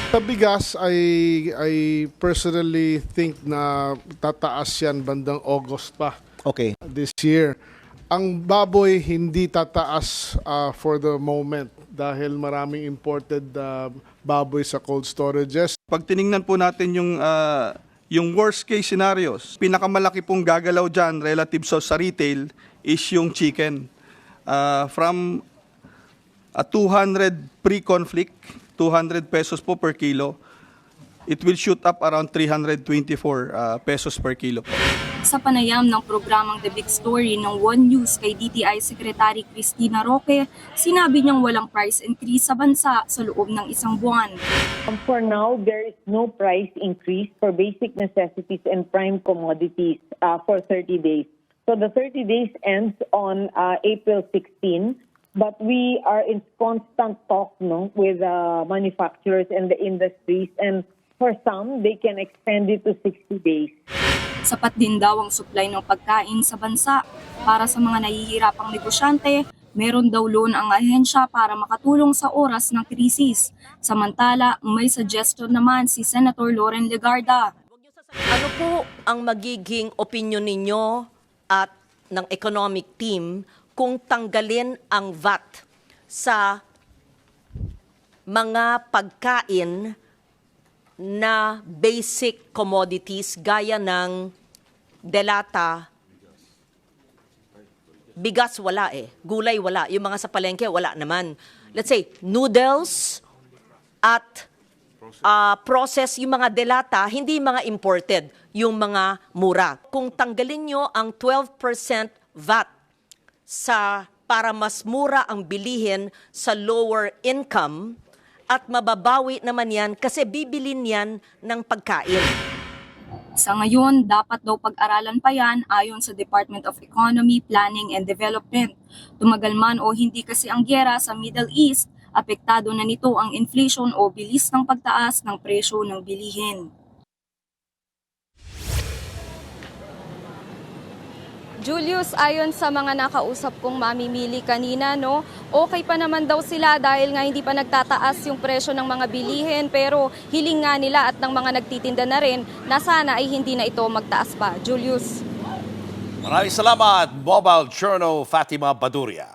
sa bigas, I personally think na tataas yan bandang August pa. Okay. This year. Ang baboy hindi tataas for the moment dahil maraming imported baboy sa cold storages. Pag tiningnan po natin yung worst case scenarios, pinakamalaki pong gagalaw dyan relative sa retail is yung chicken. From 200 pre-conflict, 200 pesos po per kilo, it will shoot up around 324 pesos per kilo po. Sa panayam ng programang The Big Story ng One News kay DTI Secretary Cristina Roque, sinabi niyang walang price increase sa bansa sa loob ng isang buwan. For now, there is no price increase for basic necessities and prime commodities for 30 days. So the 30 days ends on April 16. But we are in constant talk with manufacturers and the industries, and for some, they can extend it to 60 days. Sapat din daw ang supply ng pagkain sa bansa. Para sa mga nahihirapang negosyante, meron daw loan ang ahensya para makatulong sa oras ng krisis. Samantala, may suggestion naman si Senator Loren Legarda. Ano po ang magiging opinion ninyo at ng economic team kung tanggalin ang VAT sa mga pagkain na basic commodities gaya ng delata, bigas wala gulay wala, yung mga sa palengke wala naman. Let's say, noodles at process, yung mga delata, hindi mga imported, yung mga mura. Kung tanggalin nyo ang 12% VAT para mas mura ang bilihin sa lower income at mababawi naman yan kasi bibilin yan ng pagkain. Sa ngayon, dapat daw pag-aralan pa yan ayon sa Department of Economy, Planning and Development. Tumagal man o hindi kasi ang gyera sa Middle East, apektado na nito ang inflation o bilis ng pagtaas ng presyo ng bilihin. Julius, ayon sa mga nakausap kong mamimili kanina, okay pa naman daw sila dahil nga hindi pa nagtataas yung presyo ng mga bilihin, pero hiling nga nila at ng mga nagtitinda na rin na sana ay hindi na ito magtaas pa. Julius. Maraming salamat, Mobile Journal Fatima Baduria.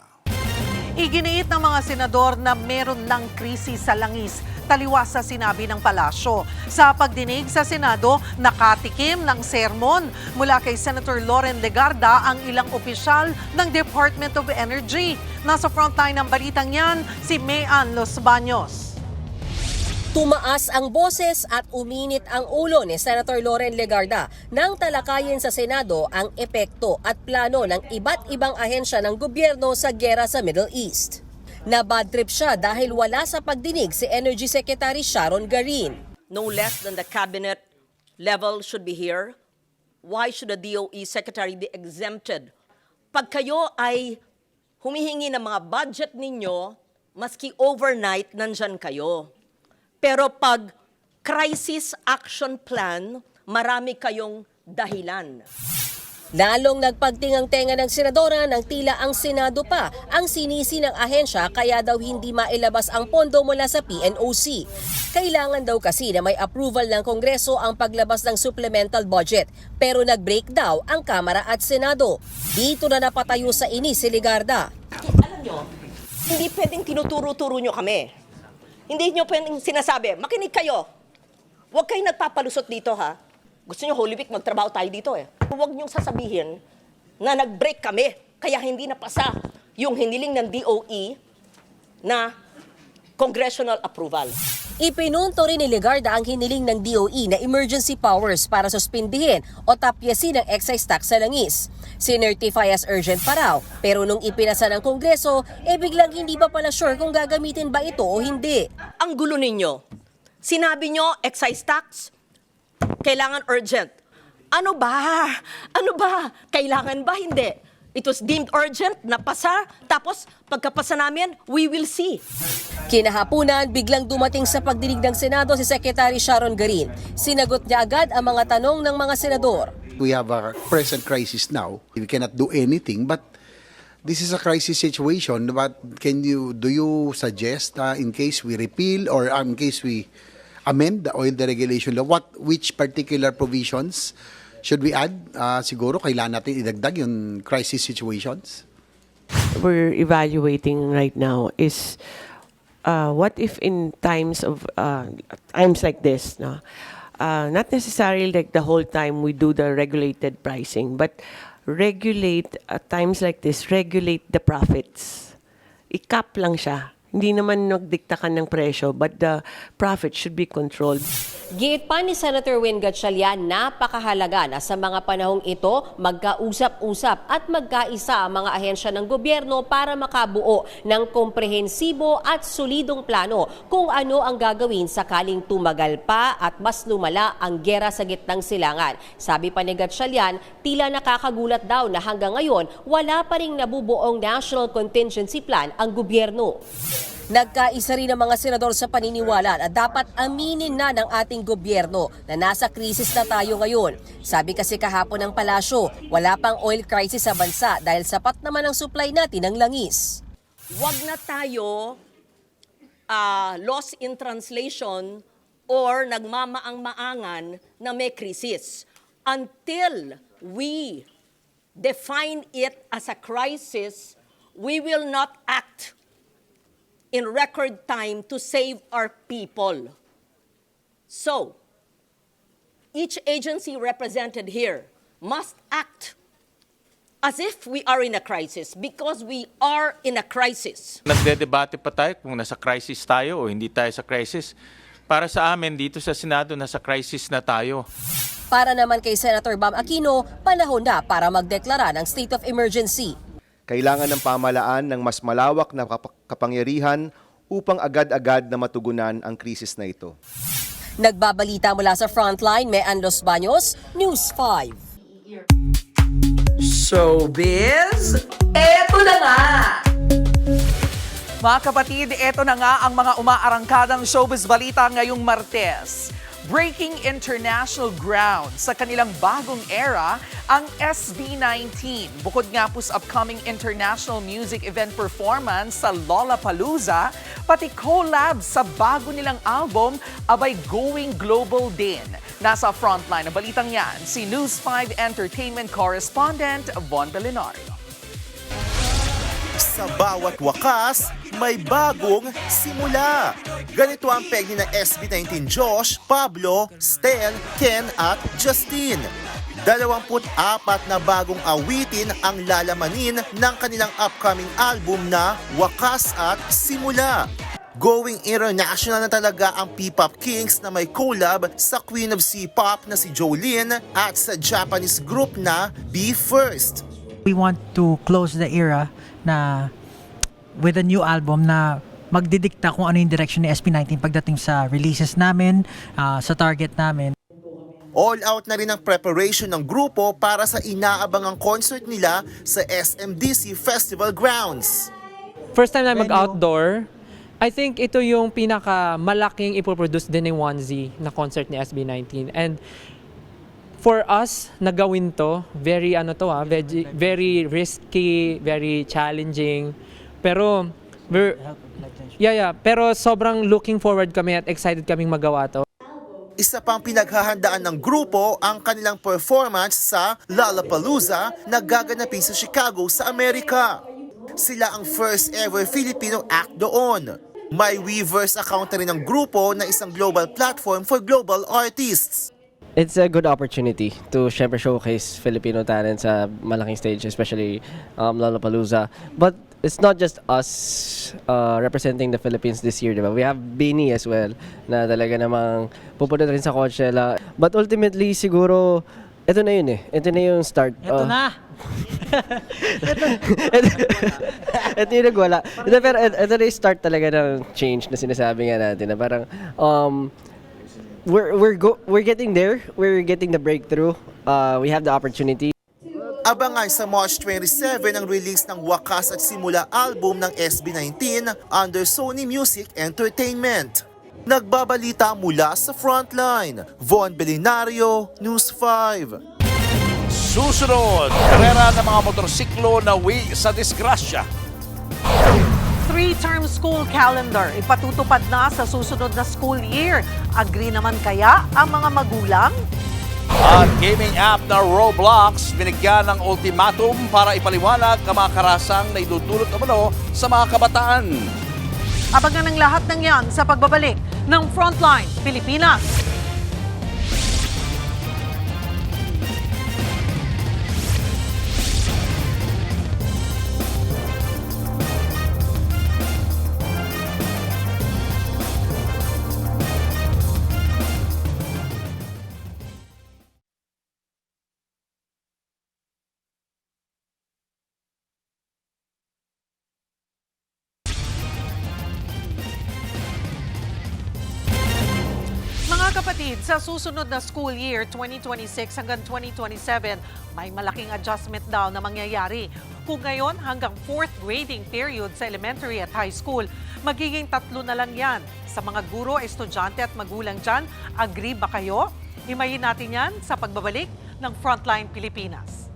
Iginiit ng mga senador na meron lang krisis sa langis, taliwas sa sinabi ng palasyo. Sa pagdinig sa Senado, nakatikim ng sermon mula kay Senator Loren Legarda ang ilang opisyal ng Department of Energy. Nasa frontline ng balitang yan, si Mayan Los Baños. Tumaas ang boses at uminit ang ulo ni Senator Loren Legarda nang talakayin sa Senado ang epekto at plano ng iba't ibang ahensya ng gobyerno sa giyera sa Middle East. Na-bad trip siya dahil wala sa pagdinig si Energy Secretary Sharon Garin. No less than the cabinet level should be here. Why should the DOE Secretary be exempted? Pag kayo ay humihingi ng mga budget ninyo, maski overnight, nandyan kayo. Pero pag crisis action plan, marami kayong dahilan. Lalong nagpagtingang-tenga ng senadora ng tila ang Senado pa ang sinisi ng ahensya kaya daw hindi mailabas ang pondo mula sa PNOC. Kailangan daw kasi na may approval ng Kongreso ang paglabas ng supplemental budget pero nag-break daw ang Kamara at Senado. Dito na napatayo sa inis si Legarda. Alam nyo, hindi pwedeng tinuturo-turo nyo kami. Hindi nyo pwedeng sinasabi, makinig kayo. Huwag kayong nagpapalusot dito ha. Gusto nyo Holy Week, magtrabaho tayo dito eh. Huwag niyong sasabihin na nag-break kami, kaya hindi napasa yung hiniling ng DOE na congressional approval. Ipinunto rin ni Legarda ang hiniling ng DOE na emergency powers para suspindihin o tapyasin ang excise tax sa langis. Sinertify as urgent pa raw, pero nung ipinasa ng Kongreso, biglang hindi pa pala sure kung gagamitin ba ito o hindi. Ang gulo ninyo. Sinabi nyo, excise tax, kailangan urgent. Ano ba? Ano ba? Kailangan ba? Hindi. It was deemed urgent, napasa, tapos pagkapasa namin, we will see. Kinahapunan, biglang dumating sa pagdinig ng Senado si Secretary Sharon Garin. Sinagot niya agad ang mga tanong ng mga senador. We have a present crisis now. We cannot do anything, but this is a crisis situation. But do you suggest in case we repeal or in case we amend the oil deregulation law, which particular provisions should we add? Siguro kailangan natin idagdag yung crisis situations. We're evaluating right now is what if in times like this, no? Not necessarily like the whole time we do the regulated pricing, but regulate at times like this, regulate the profits. I-cap lang siya. Hindi naman nagdiktakan ng presyo, but the profit should be controlled. Giit pa ni Senator Win Gatchalian, napakahalaga na sa mga panahong ito magkausap-usap at magkaisa ang mga ahensya ng gobyerno para makabuo ng komprehensibo at solidong plano kung ano ang gagawin sakaling tumagal pa at mas lumala ang giyera sa gitnang silangan. Sabi pa ni Gatchalian, tila nakakagulat daw na hanggang ngayon wala pa ring nabubuong National Contingency Plan ang gobyerno. Nagkaisa rin ang mga senador sa paniniwala na dapat aminin na ng ating gobyerno na nasa krisis na tayo ngayon. Sabi kasi kahapon ng palasyo, wala pang oil crisis sa bansa dahil sapat naman ang supply natin ng langis. Huwag na tayo lost in translation or nagmamaang-maangan na may krisis. Until we define it as a crisis, we will not act in record time to save our people. So, each agency represented here must act as if we are in a crisis because we are in a crisis. Nagdedebate pa tayo kung nasa crisis tayo o hindi tayo sa crisis. Para sa amin dito sa Senado, nasa crisis na tayo. Para naman kay Senator Bam Aquino, panahon na para magdeklara ng state of emergency. Kailangan ng pamahalaan ng mas malawak na kapangyarihan upang agad-agad na matugunan ang krisis na ito. Nagbabalita mula sa Frontline, Mayan Los Baños, News 5. Showbiz, eto na nga! Mga kapatid, eto na nga ang mga umaarangkadang showbiz balita ngayong Martes. Breaking international ground sa kanilang bagong era ang SB19. Bukod nga po sa upcoming international music event performance sa Lollapalooza, pati collab sa bago nilang album, abay going global din. Nasa frontline na balitang yan, si News 5 Entertainment Correspondent Von Belinario. Sa bawat wakas, may bagong simula. Ganito ang peg ni na SB19 Josh, Pablo, Stel, Ken at Justin. 24 na bagong awitin ang lalamanin ng kanilang upcoming album na Wakas at Simula. Going international na talaga ang P-Pop Kings na may collab sa Queen of C-Pop na si Jolene at sa Japanese group na Be First. We want to close the era na with a new album na magdidikta kung ano yung direction ni SB19 pagdating sa releases namin, sa target namin. All out na rin ang preparation ng grupo para sa inaabangang concert nila sa SMDC Festival Grounds. First time na mag-outdoor, I think ito yung pinakamalaking ipoproduce din ng 1Z na concert ni SB19. And for us, nagawin to, very very risky, very challenging. Pero pero sobrang looking forward kami at excited kaming magawa to. Isa pang pinaghahandaan ng grupo ang kanilang performance sa Lollapalooza na gaganapin sa Chicago sa Amerika. Sila ang first ever Filipino act doon. May Weverse account na rin ng grupo na isang global platform for global artists. It's a good opportunity to syempre showcase Filipino talent sa malaking stage, especially Lollapalooza. But it's not just us representing the Philippines this year, diba? We have Beanie as well, na talaga namang pupunta rin sa Coachella. But ultimately, siguro, ito na yun eh. Ito na yung start. Ito na! Ito yung nagwala. Pero ito na yung start talaga ng change na sinasabi nga natin. Na parang, we're getting there. We're getting the breakthrough. We have the opportunity. Abangan sa March 27 ang release ng Wakas at Simula album ng SB19 under Sony Music Entertainment. Nagbabalita mula sa Frontline, Von Belinario, News 5. Susunod, karera ng mga motorsiklo na uwi sa disgrasya. 3-term school calendar ipatutupad na sa susunod na school year. Agree naman kaya ang mga magulang? At gaming app na Roblox binigyan ng ultimatum para ipaliwanag ang mga karasang na idudulot umano sa mga kabataan. Abangan ang lahat ng yan sa pagbabalik ng Frontline Pilipinas. Kapatid, sa susunod na school year 2026 hanggang 2027, may malaking adjustment daw na mangyayari. Kung ngayon hanggang 4th grading period sa elementary at high school, magiging 3 na lang yan. Sa mga guro, estudyante at magulang dyan, agree ba kayo? Himayin natin yan sa pagbabalik ng Frontline Pilipinas.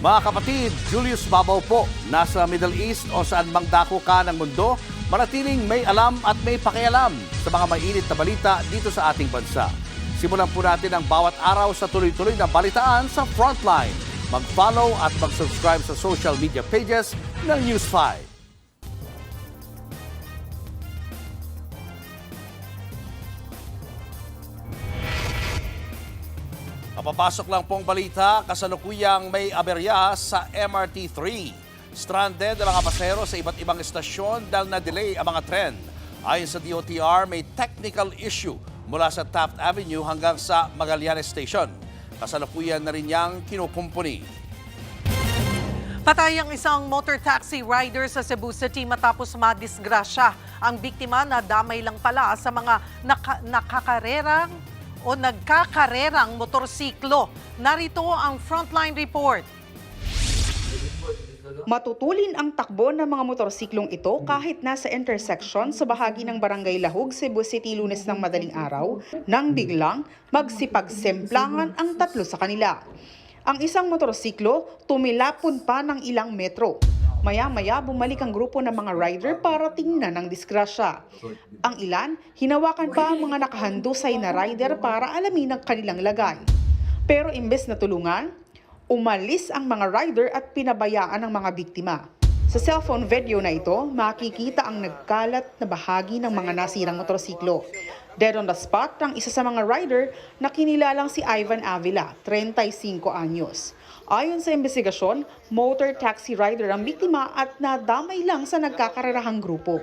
Mga kapatid, Julius Babaw po, nasa Middle East o saan mang dako ka ng mundo, manatiling may alam at may pakialam sa mga mainit na balita dito sa ating bansa. Simulan po natin ang bawat araw sa tuloy-tuloy na balitaan sa Frontline. Mag-follow at mag-subscribe sa social media pages ng News 5. Papasok lang pong balita, kasalukuyang may aberya sa MRT3. Stranded ang mga pasahero sa iba't ibang estasyon dahil na-delay ang mga tren. Ayon sa DOTR, may technical issue mula sa Taft Avenue hanggang sa Magallanes Station. Kasalukuyan na rin niyang kinukumpuni. Patay ang isang motor taxi rider sa Cebu City matapos madisgrasya. Ang biktima na damay lang pala sa mga nagkakarerang motorsiklo. Narito ang Frontline Report. Matutulin ang takbo ng mga motorsiklong ito kahit nasa intersection sa bahagi ng Barangay Lahug, Cebu City Lunes ng madaling araw nang biglang magsipagsemplangan ang 3 sa kanila. Ang isang motorsiklo tumilapon pa ng ilang metro. Maya-maya bumalik ang grupo ng mga rider para tingnan ang disgrasya. Ang ilan, hinawakan pa ang mga nakahandusay na rider para alamin ang kanilang lagay. Pero imbes na tulungan, umalis ang mga rider at pinabayaan ang mga biktima. Sa cellphone video na ito, makikita ang nagkalat na bahagi ng mga nasirang motorsiklo. Dead on the spot ang isa sa mga rider na kinilalang si Ivan Avila, 35 anyos. Ayon sa investigasyon, motor taxi rider ang biktima at nadamay lang sa nagkakararahang grupo.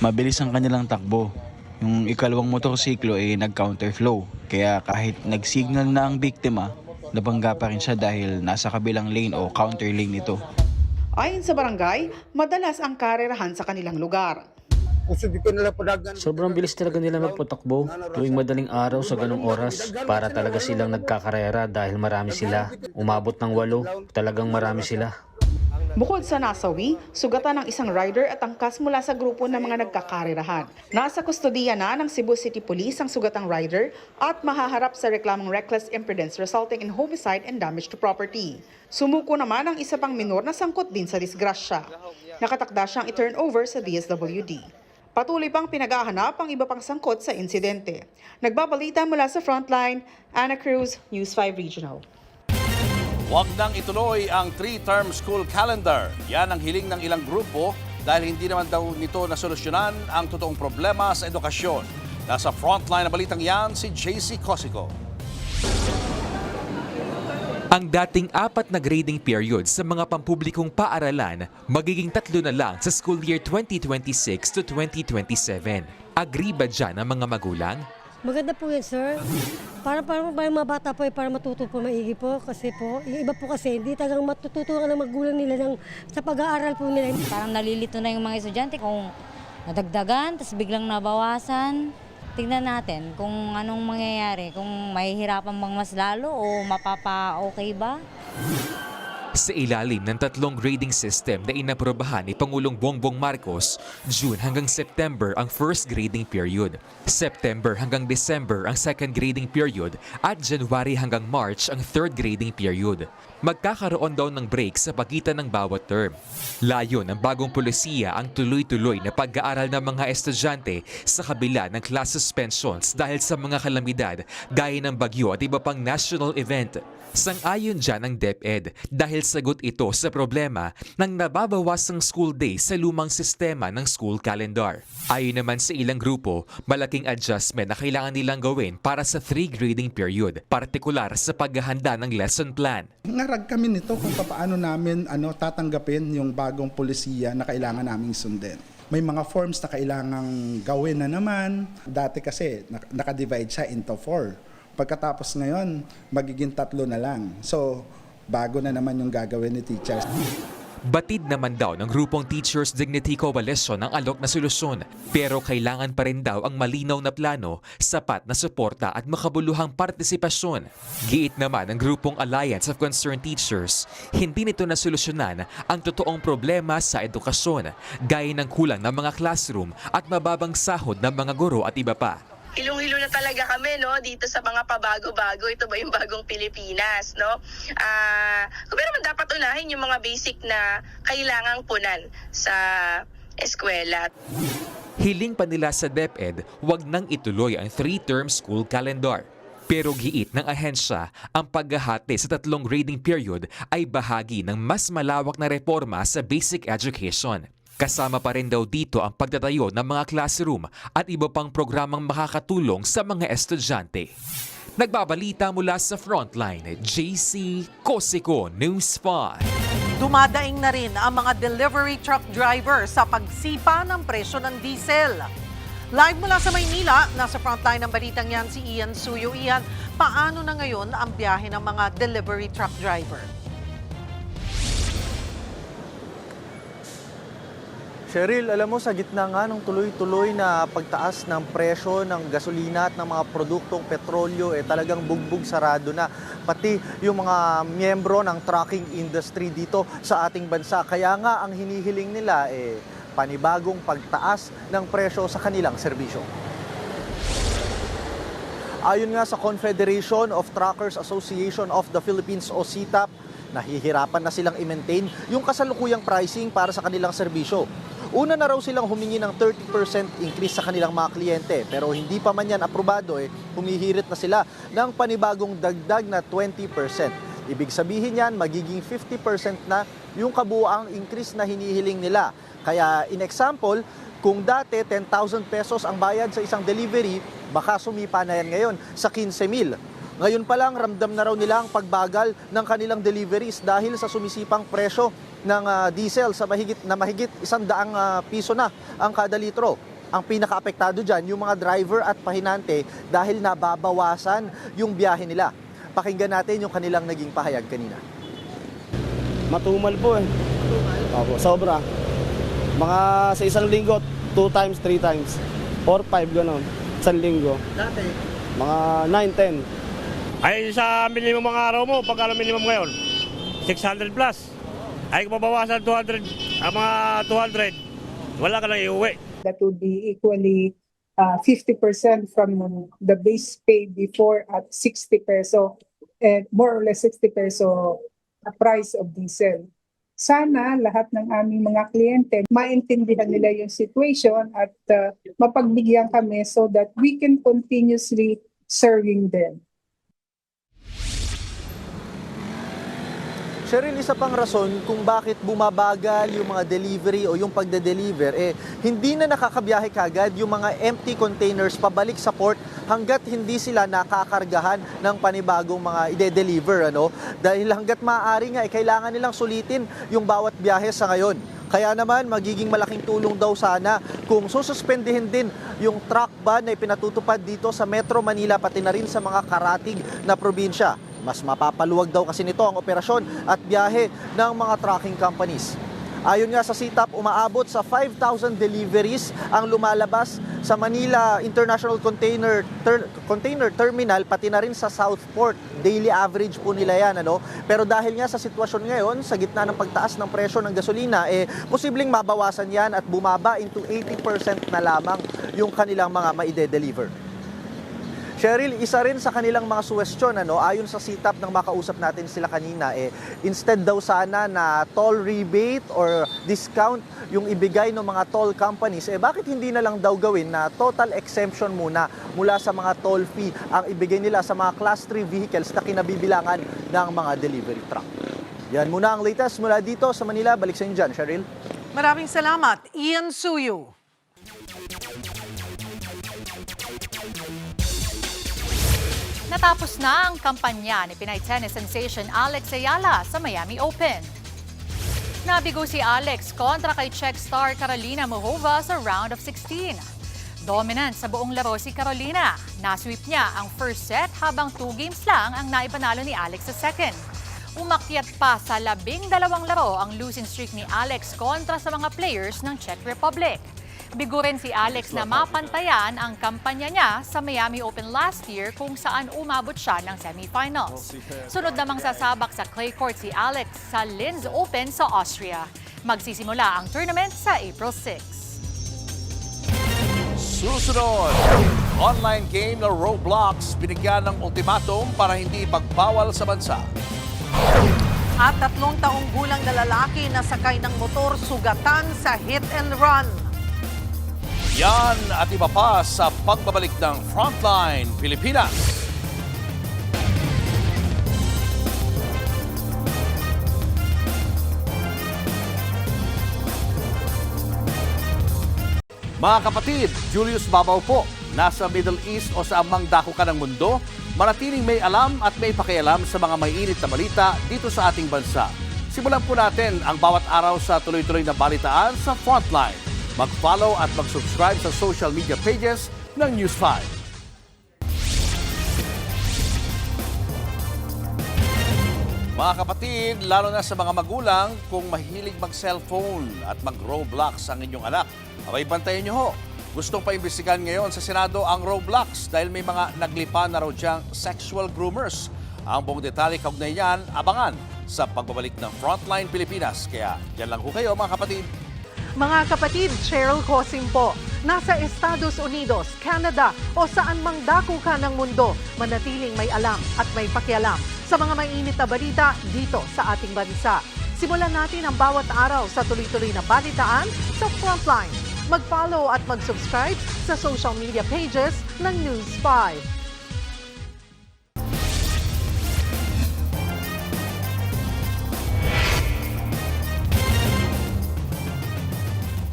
Mabilis ang kanilang takbo. Yung ikalawang motorsiklo ay nag-counterflow. Kaya kahit nag-signal na ang biktima, nabangga pa rin siya dahil nasa kabilang lane o counter lane ito. Ayon sa barangay, madalas ang karerahan sa kanilang lugar. Sobrang bilis talaga nila magpatakbo tuwing madaling araw sa ganong oras para talaga silang nagkakarera dahil marami sila. Umabot ng 8, talagang marami sila. Bukod sa nasawi, sugatan ng isang rider at angkas mula sa grupo ng mga nagkakarerahan. Nasa kustodiya na ng Cebu City Police ang sugatang rider at mahaharap sa reklamong reckless imprudence resulting in homicide and damage to property. Sumuko naman ang isa pang minor na sangkot din sa disgrasya. Nakatakda siyang i-turn over sa DSWD. Patuloy pang pinag-ahanap ang iba pang sangkot sa insidente. Nagbabalita mula sa Frontline, Ana Cruz, News 5 Regional. Huwag nang ituloy ang 3-term school calendar. Yan ang hiling ng ilang grupo dahil hindi naman daw nito nasolusyonan ang totoong problema sa edukasyon. Nasa Frontline na balitang yan si JC Cosico. Ang dating 4 na grading period sa mga pampublikong paaralan magiging 3 na lang sa school year 2026 to 2027. Agree ba dyan ang mga magulang? Maganda po yan, sir. Para mga bata po, para matuto po maigi po. Kasi po, yung iba po kasi, hindi talagang matututunan ng magulang nila sa pag-aaral po nila. Parang nalilito na yung mga estudyante kung nadagdagan, tapos biglang nabawasan. Tingnan natin kung anong mangyayari, kung mahihirapan bang mas lalo o mapapa-okay ba? Sa ilalim ng 3 grading system na inaprobahan ni Pangulong Bongbong Marcos, June hanggang September ang first grading period, September hanggang December ang second grading period at January hanggang March ang third grading period. Magkakaroon daw ng break sa pagitan ng bawat term. Layon ng bagong polisiya ang tuloy-tuloy na pag-aaral ng mga estudyante sa kabila ng class suspensions dahil sa mga kalamidad gaya ng bagyo at iba pang national event. Sang-ayon dyan ang DepEd dahil sagot ito sa problema ng nababawasang school day sa lumang sistema ng school calendar. Ayon naman sa ilang grupo, malaking adjustment na kailangan nilang gawin para sa 3 grading period, partikular sa paghahanda ng lesson plan. Ngarag kami nito kung paano namin tatanggapin yung bagong polisiya na kailangan naming sundin. May mga forms na kailangang gawin na naman. Dati kasi nakadivide siya into 4. Pagkatapos ngayon, magiging 3 na lang. So, bago na naman yung gagawin ni teachers. Batid naman daw ng grupong Teachers Dignity Coalition ang alok na solusyon. Pero kailangan pa rin daw ang malinaw na plano, sapat na suporta at makabuluhang partisipasyon. Giit naman ng grupong Alliance of Concerned Teachers, hindi nito nasolusyonan ang totoong problema sa edukasyon, gaya ng kulang ng mga classroom at mababang sahod ng mga guro at iba pa. Hilong-hilo na talaga kami, no, dito sa mga pabago-bago. Ito ba yung bagong Pilipinas, no? Kung naman dapat unahin yung mga basic na kailangang punan sa eskwela. Hiling pa nila sa DepEd, wag nang ituloy ang 3-term school calendar. Pero giit ng ahensya, ang paghahati sa 3 grading period ay bahagi ng mas malawak na reforma sa basic education. Kasama pa rin daw dito ang pagtatayo ng mga classroom at iba pang programang makakatulong sa mga estudyante. Nagbabalita mula sa Frontline, JC Cosico, News 5. Dumadaing na rin ang mga delivery truck driver sa pagsipa ng presyo ng diesel. Live mula sa Maynila, nasa Frontline ng balitang yan si Ian Suyo. Ian, paano na ngayon ang biyahe ng mga delivery truck driver? Cheryl, alam mo, sa gitna nga ng tuloy-tuloy na pagtaas ng presyo ng gasolina at ng mga produktong petrolyo, talagang bugbog sarado na pati yung mga miyembro ng trucking industry dito sa ating bansa. Kaya nga ang hinihiling nila panibagong pagtaas ng presyo sa kanilang serbisyo. Ayon nga sa Confederation of Truckers Association of the Philippines o CTAP, nahihirapan na silang i-maintain yung kasalukuyang pricing para sa kanilang serbisyo. Una na raw silang humingi ng 30% increase sa kanilang mga kliyente, pero hindi pa man yan aprobado, humihirit na sila ng panibagong dagdag na 20%. Ibig sabihin yan, magiging 50% na yung kabuuang increase na hinihiling nila. Kaya in example, kung dati 10,000 pesos ang bayad sa isang delivery, baka sumipa na yan ngayon sa 15,000. Ngayon pa lang, ramdam na raw nila ang pagbagal ng kanilang deliveries dahil sa sumisipang presyo ng diesel sa mahigit 100 piso na ang kada litro. Ang pinaka-apektado dyan, yung mga driver at pahinante dahil nababawasan yung biyahe nila. Pakinggan natin yung kanilang naging pahayag kanina. Matumal po eh. Opo, sobra. Mga sa isang linggo, 2 times, 3 times. 4, 5 gano'n. Isang linggo. Dati? Mga 9, 10. Ay sa minimum mga araw mo, pagkano minimum ngayon? 600 plus. Ay kung mabawasan 200, ang mga 200, wala ka lang iuwi. That would be equally 50% from the base pay before at 60 peso, and more or less 60 peso price of diesel. Sana lahat ng aming mga kliyente maintindihan nila yung situation at mapagbigyan kami so that we can continuously serving them. Cheryl, isa pang rason kung bakit bumabagal yung mga delivery o yung pagde-deliver, hindi na nakakabiyahe kagad yung mga empty containers pabalik sa port hanggat hindi sila nakakargahan ng panibagong mga ide-deliver. Dahil hanggat maaari nga, kailangan nilang sulitin yung bawat biyahe sa ngayon. Kaya naman, magiging malaking tulong daw sana kung sususpendihin din yung truck ban na ipinatutupad dito sa Metro Manila pati na rin sa mga karatig na probinsya. Mas mapapaluwag daw kasi nito ang operasyon at biyahe ng mga trucking companies. Ayon nga sa CTAP, umaabot sa 5,000 deliveries ang lumalabas sa Manila International Container Terminal pati na rin sa Southport. Daily average po nila yan. Pero dahil nga sa sitwasyon ngayon, sa gitna ng pagtaas ng presyo ng gasolina, posibleng mabawasan yan at bumaba into 80% na lamang yung kanilang mga maide-deliver. Cheryl, isa rin sa kanilang mga suwestyon, ayon sa CTAP nang makausap natin sila kanina, instead daw sana na toll rebate or discount yung ibigay ng mga toll companies, bakit hindi na lang daw gawin na total exemption muna mula sa mga toll fee ang ibigay nila sa mga Class 3 vehicles na kinabibilangan ng mga delivery truck. Yan muna ang latest mula dito sa Manila. Balik sa inyo dyan, Cheryl. Maraming salamat, Ian Suyu. Natapos na ang kampanya ni Pinay tennis sensation Alex Ayala sa Miami Open. Nabigo si Alex kontra kay Czech star Karolina Muchova sa round of 16. Dominant sa buong laro si Karolina. Nasweep niya ang first set habang 2 games lang ang naipanalo ni Alex sa second. Umakyat pa sa 12 laro ang losing streak ni Alex kontra sa mga players ng Czech Republic. Bigo rin si Alex na mapantayan ang kampanya niya sa Miami Open last year kung saan umabot siya ng semifinals. Sunod namang sasabak sa clay court si Alex sa Linz Open sa Austria. Magsisimula ang tournament sa April 6. Susunod, online game na Roblox binigyan ng ultimatum para hindi pagbawal sa bansa. At 3 taong gulang na lalaki na sakay ng motor sugatan sa hit and run. Yan at iba pa sa pagbabalik ng Frontline Pilipinas. Mga kapatid, Julius Babaw po. Nasa Middle East o sa amang dako ka ng mundo, manatiling may alam at may pakialam sa mga mainit na balita dito sa ating bansa. Simulan po natin ang bawat araw sa tuloy-tuloy na balitaan sa Frontline. Mag-follow at mag-subscribe sa social media pages ng News 5. Mga kapatid, lalo na sa mga magulang, kung mahilig mag-cellphone at mag-Roblox ang inyong anak, abay bantayan nyo ho. Gustong paimbestigahan ngayon sa Senado ang Roblox dahil may mga naglipa na raw diyang sexual groomers. Ang buong detalye kaugnay niyan, abangan sa pagbabalik ng Frontline Pilipinas. Kaya yan lang ho kayo mga kapatid. Mga kapatid, Cheryl Cosim po. Nasa Estados Unidos, Canada o saan mang dako ka ng mundo, manatiling may alam at may pakialam sa mga mainit na balita dito sa ating bansa. Simulan natin ang bawat araw sa tuloy-tuloy na balitaan sa Frontline. Mag-follow at mag-subscribe sa social media pages ng News 5.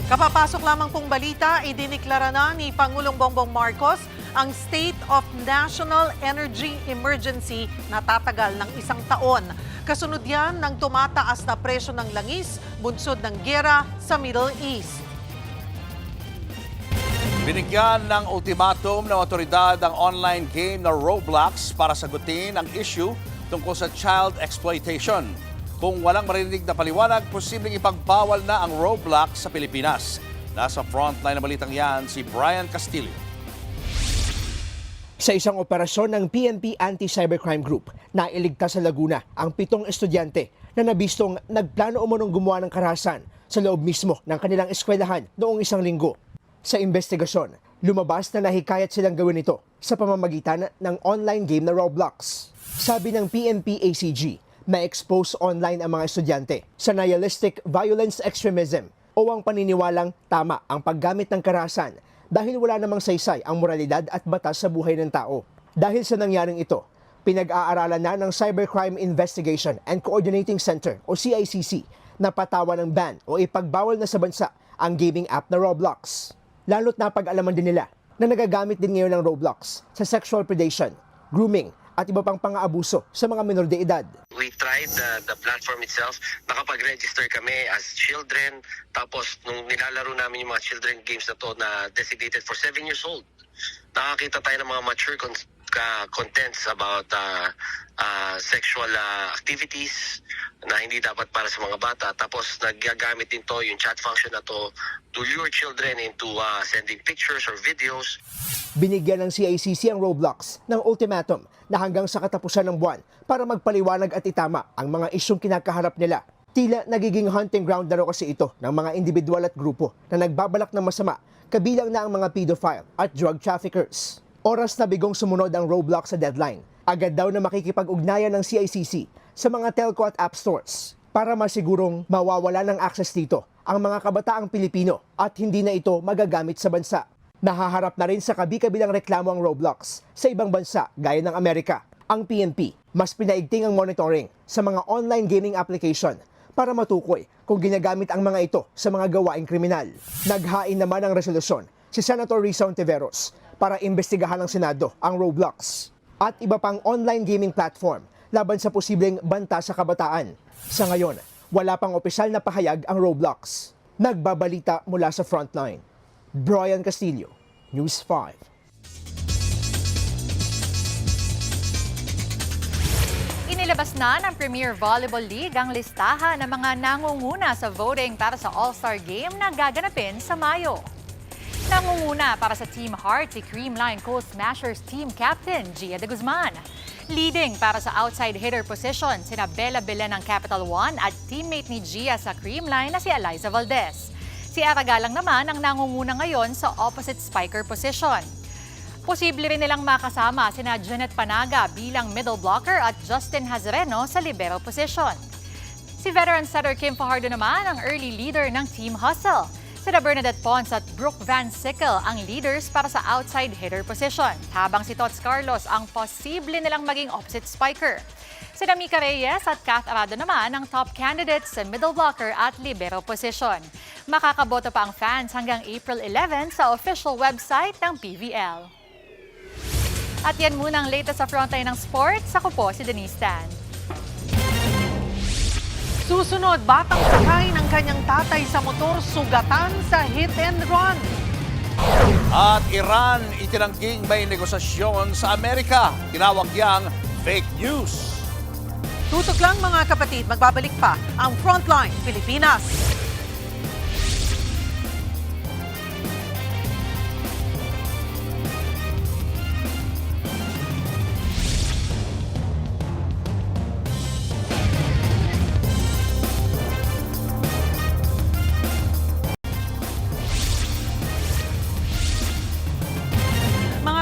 Kapapasok lamang pong balita, idiniklara na ni Pangulong Bongbong Marcos ang State of National Energy Emergency na tatagal ng 1 taon. Kasunod yan ng tumataas na presyo ng langis, bunsod ng giyera sa Middle East. Binigyan ng ultimatum ng otoridad ang online game na Roblox para sagutin ang issue tungkol sa child exploitation. Kung walang marinig na paliwanag, posibleng ipagbawal na ang Roblox sa Pilipinas. Nasa frontline ng balitang yan si Brian Castillo. Sa isang operasyon ng PNP Anti-Cybercrime Group, nailigtas sa Laguna ang 7 estudyante na nabistong nagplano umunong gumawa ng karahasan sa loob mismo ng kanilang eskwelahan noong 1 linggo. Sa investigasyon, lumabas na nahikayat silang gawin ito sa pamamagitan ng online game na Roblox. Sabi ng PNP ACG, na-expose online ang mga estudyante sa nihilistic violence extremism o ang paniniwalang tama ang paggamit ng karahasan dahil wala namang saysay ang moralidad at batas sa buhay ng tao. Dahil sa nangyaring ito, pinag-aaralan na ng Cybercrime Investigation and Coordinating Center o CICC na patawan ng ban o ipagbawal na sa bansa ang gaming app na Roblox. Lalo't napag-alaman din nila na nagagamit din ngayon ng Roblox sa sexual predation, grooming, at iba pang pang-aabuso sa mga minor de edad. We tried the platform itself. Nakapag-register kami as children. Tapos nung nilalaro namin yung mga children games na to na designated for 7 years old, nakakita tayo ng mga mature contents about sexual activities na hindi dapat para sa mga bata. Tapos nagagamit din to, yung chat function na to lure children into sending pictures or videos. Binigyan ng CICC ang Roblox ng ultimatum na hanggang sa katapusan ng buwan para magpaliwanag at itama ang mga isyong kinakaharap nila. Tila nagiging hunting ground na raw kasi ito ng mga individual at grupo na nagbabalak ng masama, kabilang na ang mga pedophile at drug traffickers. Oras na bigong sumunod ang Roblox sa deadline. Agad daw na makikipag-ugnayan ng CICC sa mga telco at app stores para masigurong mawawala ng access dito ang mga kabataang Pilipino at hindi na ito magagamit sa bansa. Nahaharap na rin sa kabi-kabilang reklamo ang Roblox sa ibang bansa gaya ng Amerika. Ang PNP, mas pinaigting ang monitoring sa mga online gaming application para matukoy kung ginagamit ang mga ito sa mga gawaing kriminal. Naghain naman ng resolusyon si Senator Risa Ontiveros para imbestigahan ng Senado ang Roblox at iba pang online gaming platform laban sa posibleng banta sa kabataan. Sa ngayon, wala pang opisyal na pahayag ang Roblox. Nagbabalita mula sa frontline. Brian Castillo, News 5. Inilabas na ng Premier Volleyball League ang listahan ng mga nangunguna sa voting para sa All-Star Game na gaganapin sa Mayo. Nangunguna para sa Team Heart si Creamline Coal Smashers Team Captain Gia de Guzman. Leading para sa outside hitter position sina Bella Belen ng Capital One at teammate ni Gia sa Creamline na si Eliza Valdez. Si Aragalang naman ang nangunguna ngayon sa opposite spiker position. Posible rin nilang makasama sina Janet Panaga bilang middle blocker at Justin Hazareno sa libero position. Si veteran setter Kim Fajardo naman ang early leader ng Team Hustle. Sina Bernadette Pons at Brooke Van Sickle ang leaders para sa outside hitter position, habang si Tots Carlos ang posible nilang maging opposite spiker. Sina Mika Reyes at Kath Arado naman ang top candidates sa middle blocker at libero position. Makakaboto pa ang fans hanggang April 11 sa official website ng PVL. At yan muna ang latest sa frontline ng sports. Ako po si Denise Tan. Susunod, batang sakay ng kanyang tatay sa motor, sugatan sa hit and run. At Iran itinangging may negosasyon sa Amerika. Tinawag yang fake news. Tutok lang mga kapatid, magbabalik pa ang Frontline Pilipinas.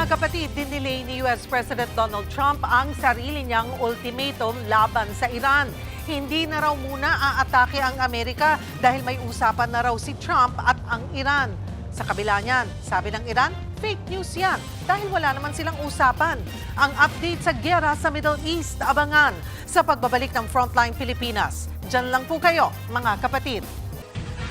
Kapatid, dinilay ni US President Donald Trump ang sarili niyang ultimatum laban sa Iran. Hindi na raw muna aatake ang Amerika dahil may usapan na raw si Trump at ang Iran. Sa kabila niyan, sabi ng Iran, fake news yan dahil wala naman silang usapan. Ang update sa giyera sa Middle East, abangan sa pagbabalik ng Frontline Pilipinas. Diyan lang po kayo, mga kapatid.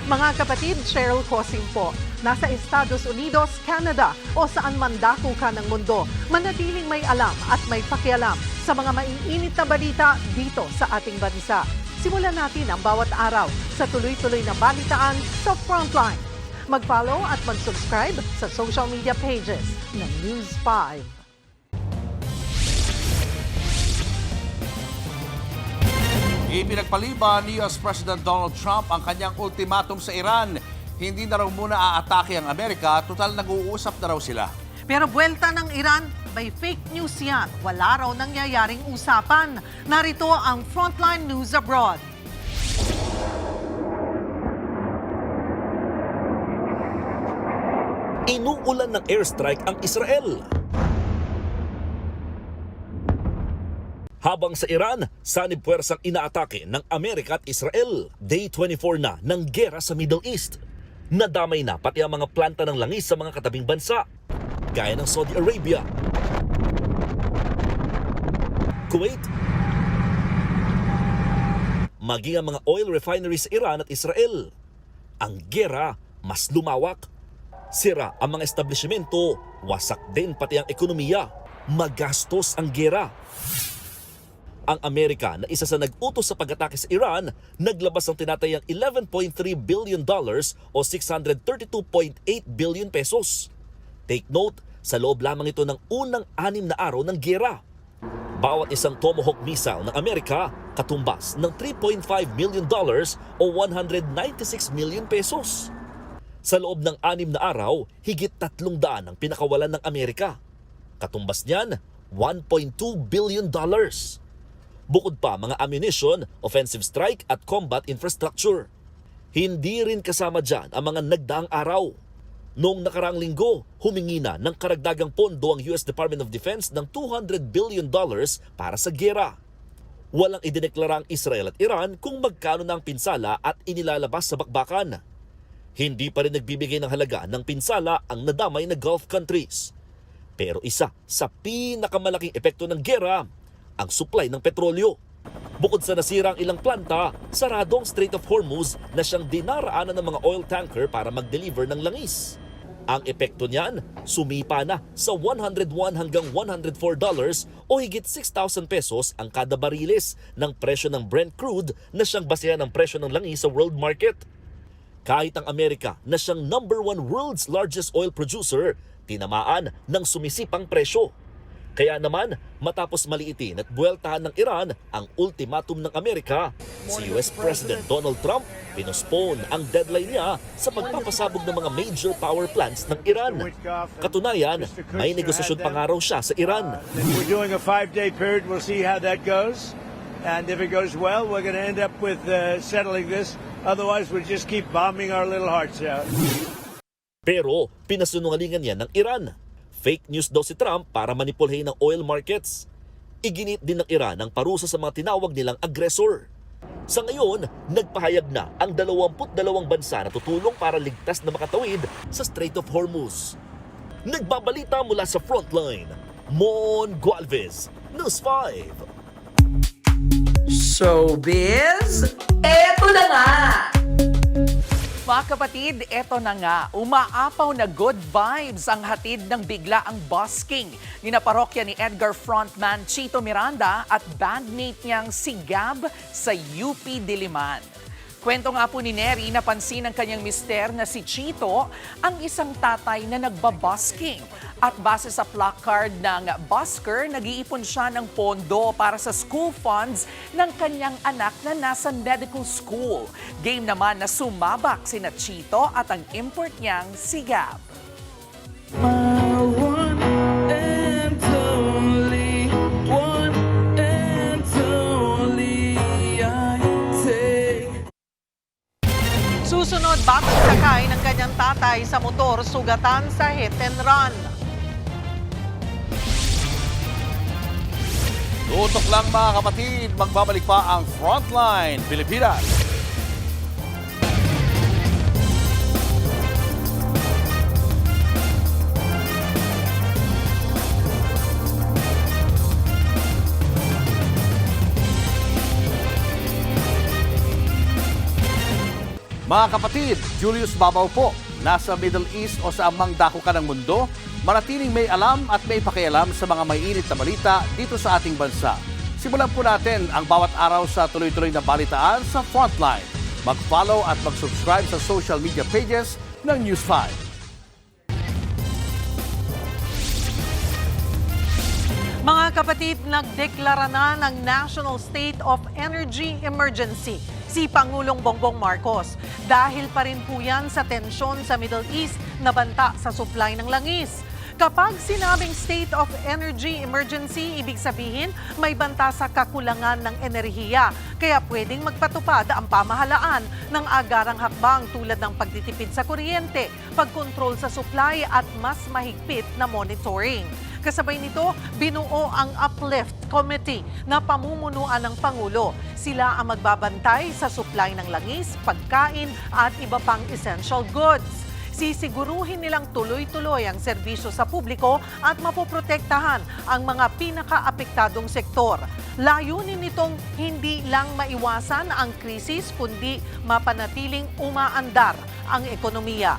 Mga kapatid, Cheryl Cosim po. Nasa Estados Unidos, Canada o saan man dako ka ng mundo, manatiling may alam at may pakialam sa mga maiinit na balita dito sa ating bansa. Simulan natin ang bawat araw sa tuloy-tuloy na balitaan sa Frontline. Mag-follow at mag-subscribe sa social media pages ng News 5. Ipinagpaliban ni US President Donald Trump ang kanyang ultimatum sa Iran. Hindi na raw muna aatake ang Amerika, total nag-uusap na raw sila. Pero buwelta ng Iran, may fake news yan. Wala raw nangyayaring usapan. Narito ang Frontline News Abroad. Inuulan ng airstrike ang Israel. Habang sa Iran, sanib puwersang inaatake ng Amerika at Israel. Day 24 na ng gera sa Middle East. Nadamay na pati ang mga planta ng langis sa mga katabing bansa, gaya ng Saudi Arabia, Kuwait, maging ang mga oil refineries sa Iran at Israel. Ang gera mas lumawak. Sira ang mga establishmento, wasak din pati ang ekonomiya. Magastos ang gera. Ang Amerika na isa sa nag-utos sa pag-atake sa Iran, naglabas ng tinatayang $11.3 billion o 632.8 billion pesos. Take note, sa loob lamang ito ng unang 6 na araw ng gera. Bawat isang Tomahawk missile ng Amerika katumbas ng $3.5 million o 196 million pesos. Sa loob ng 6 na araw, higit 300 ang pinakawalan ng Amerika. Katumbas niyan, $1.2 billion. Bukod pa mga ammunition, offensive strike at combat infrastructure. Hindi rin kasama dyan ang mga nagdaang araw. Noong nakaraang linggo, humingi na ng karagdagang pondo ang US Department of Defense ng $200 billion para sa gera. Walang idineklara ang Israel at Iran kung magkano na ang pinsala at inilalabas sa bakbakan. Hindi pa rin nagbibigay ng halaga ng pinsala ang nadamay na Gulf countries. Pero isa sa pinakamalaking epekto ng gera, ang supply ng petrolyo. Bukod sa nasirang ilang planta, sarado ang Strait of Hormuz na siyang dinaraanan ng mga oil tanker para mag-deliver ng langis. Ang epekto niyan, sumipa na sa $101 hanggang $104 o higit 6,000 pesos ang kada bariles ng presyo ng Brent crude na siyang basehan ng presyo ng langis sa world market. Kahit ang Amerika na siyang #1 world's largest oil producer, tinamaan ng sumisipang presyo. Kaya naman, matapos maliitin at buweltahan ng Iran ang ultimatum ng Amerika, si US President Donald Trump pinospone ang deadline niya sa pagpapasabog ng mga major power plants ng Iran. Katunayan, may negosasyon pa nga raw siya sa Iran. We're doing a 5-day period. We'll see how that goes. And if it goes well, we're going to end up with settling this. Otherwise, we'll just keep bombing our little hearts out. Pero pinasunungalingan yan ng Iran. Fake news daw si Trump para manipulahin ang oil markets. Iginit din ng Iran ang parusa sa mga tinawag nilang aggressor. Sa ngayon, nagpahayag na ang 22 bansa na tutulong para ligtas na makatawid sa Strait of Hormuz. Nagbabalita mula sa Frontline, Mon Gualvez, News 5. Showbiz, eto na nga! Mga kapatid, eto na nga, umaapaw na good vibes ang hatid ng biglaang busking ni na parokya ni Edgar frontman Chito Miranda at bandmate niyang si Gab sa UP Diliman. Kwento nga po ni Neri, napansin ng kanyang mister na si Chito ang isang tatay na nagbabusking. At base sa placard ng busker, nag-iipon siya ng pondo para sa school funds ng kanyang anak na nasa medical school. Game naman na sumabak sina Chito at ang import niyang si Gab. Susunod, batang sakay ng kanyang tatay sa motor, sugatan sa hit and run. Tutok lang mga kapatid, magbabalik pa ang Frontline Pilipinas. Mga kapatid, Julius Babaw po. Nasa Middle East o sa amang dako ka ng mundo, manatiling may alam at may pakialam sa mga mainit na balita dito sa ating bansa. Simulan po natin ang bawat araw sa tuloy-tuloy na balitaan sa Frontline. Mag-follow at mag-subscribe sa social media pages ng News 5. Mga kapatid, nagdeklara na ng National State of Energy Emergency si Pangulong Bongbong Marcos. Dahil pa rin po yan sa tensyon sa Middle East na banta sa supply ng langis. Kapag sinabing State of Energy Emergency, ibig sabihin may banta sa kakulangan ng enerhiya. Kaya pwedeng magpatupad ang pamahalaan ng agarang hakbang tulad ng pagtitipid sa kuryente, pagkontrol sa supply at mas mahigpit na monitoring. Kasabay nito, binuo ang Uplift Committee na pamumunuan ng Pangulo. Sila ang magbabantay sa supply ng langis, pagkain at iba pang essential goods. Sisiguruhin nilang tuloy-tuloy ang serbisyo sa publiko at mapoprotektahan ang mga pinakaapektadong sektor. Layunin nitong hindi lang maiwasan ang krisis kundi mapanatiling umaandar ang ekonomiya.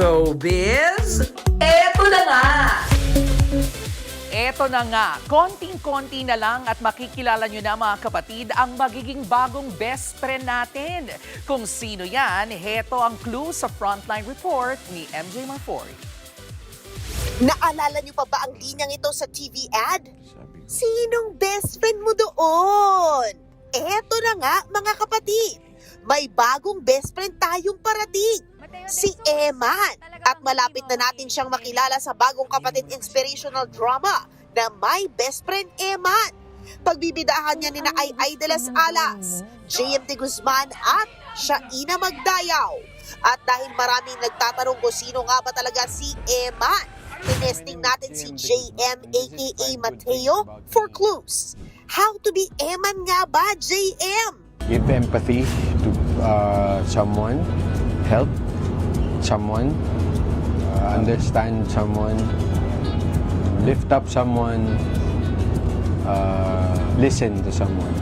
Showbiz, eto na nga! Eto na nga, konting-konti na lang at makikilala nyo na mga kapatid ang magiging bagong best friend natin. Kung sino yan, heto ang clue sa Frontline Report ni MJ Marfori. Naalala niyo pa ba ang linyang ito sa TV ad? Sinong best friend mo doon? Eto na nga mga kapatid, may bagong best friend tayong parating. Si Eman. At malapit na natin siyang makilala sa bagong kapatid inspirational drama na My Best Friend Eman. Pagbibidahan niya ni na Ay de las Alas, JM de Guzman at Shaina Magdayaw. At dahil maraming nagtatanong kung sino nga ba talaga si Eman, tinesting natin si JM aka Mateo for clues. How to be Eman nga ba, JM? Give empathy to someone, help someone, understand someone, lift up someone, listen to someone.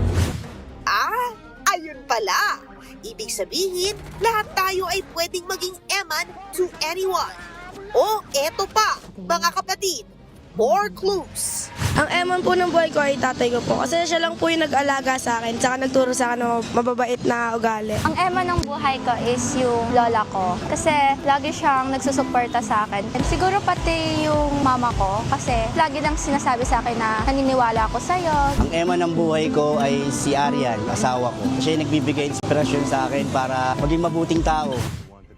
Ah, ayun pala. Ibig sabihin, lahat tayo ay pwedeng maging eman to anyone. O eto pa, mga kapatid, more clues. Ang eman po ng buhay ko ay tatay ko po. Kasi siya lang po yung nag-alaga sa akin, tsaka nagturo sa akin ng mababait na ugali. Ang eman ng buhay ko is yung lola ko. Kasi lagi siyang nagsusuporta sa akin. And siguro pati yung mama ko. Kasi lagi lang sinasabi sa akin na naniniwala ako sa'yo. Ang eman ng buhay ko ay si Arian, asawa ko. Siya yung nagbibigay inspirasyon sa akin para maging mabuting tao.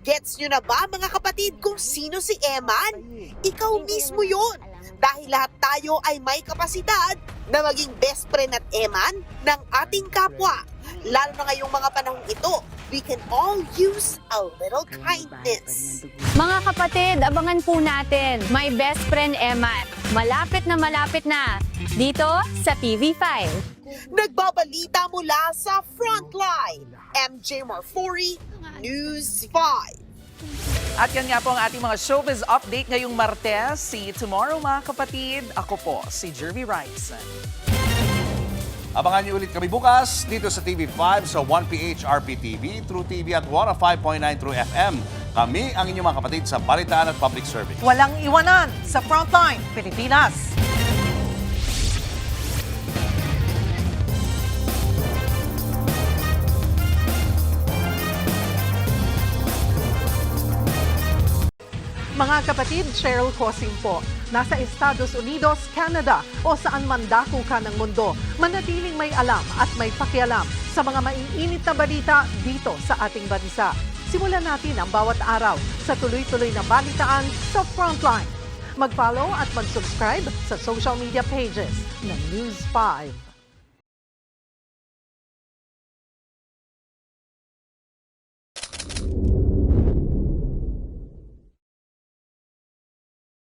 Gets nyo na ba mga kapatid kung sino si Eman? Ikaw mismo yun. Dahil lahat tayo ay may kapasidad na maging best friend at eman ng ating kapwa. Lalo na ngayong mga panahong ito, we can all use a little kindness. Mga kapatid, abangan po natin My Best Friend Eman. Malapit na dito sa TV5. Nagbabalita mula sa Frontline, MJ Marfori, News 5. At yan nga po ang ating mga showbiz update ngayong Martes. See you tomorrow mga kapatid. Ako po si Jervy Rice. Abangan niyo ulit kami bukas dito sa TV5 sa 1PH RPTV, True TV at 105.9 True FM. Kami ang inyong mga kapatid sa Balitaan at Public Service. Walang iwanan sa Frontline, Pilipinas. Mga kapatid, Cheryl Cosing po. Nasa Estados Unidos, Canada o saan man dako ka ng mundo, manatiling may alam at may pakialam sa mga maiinit na balita dito sa ating bansa. Simulan natin ang bawat araw sa tuloy-tuloy na balitaan sa Frontline. Mag-follow at mag-subscribe sa social media pages ng News 5.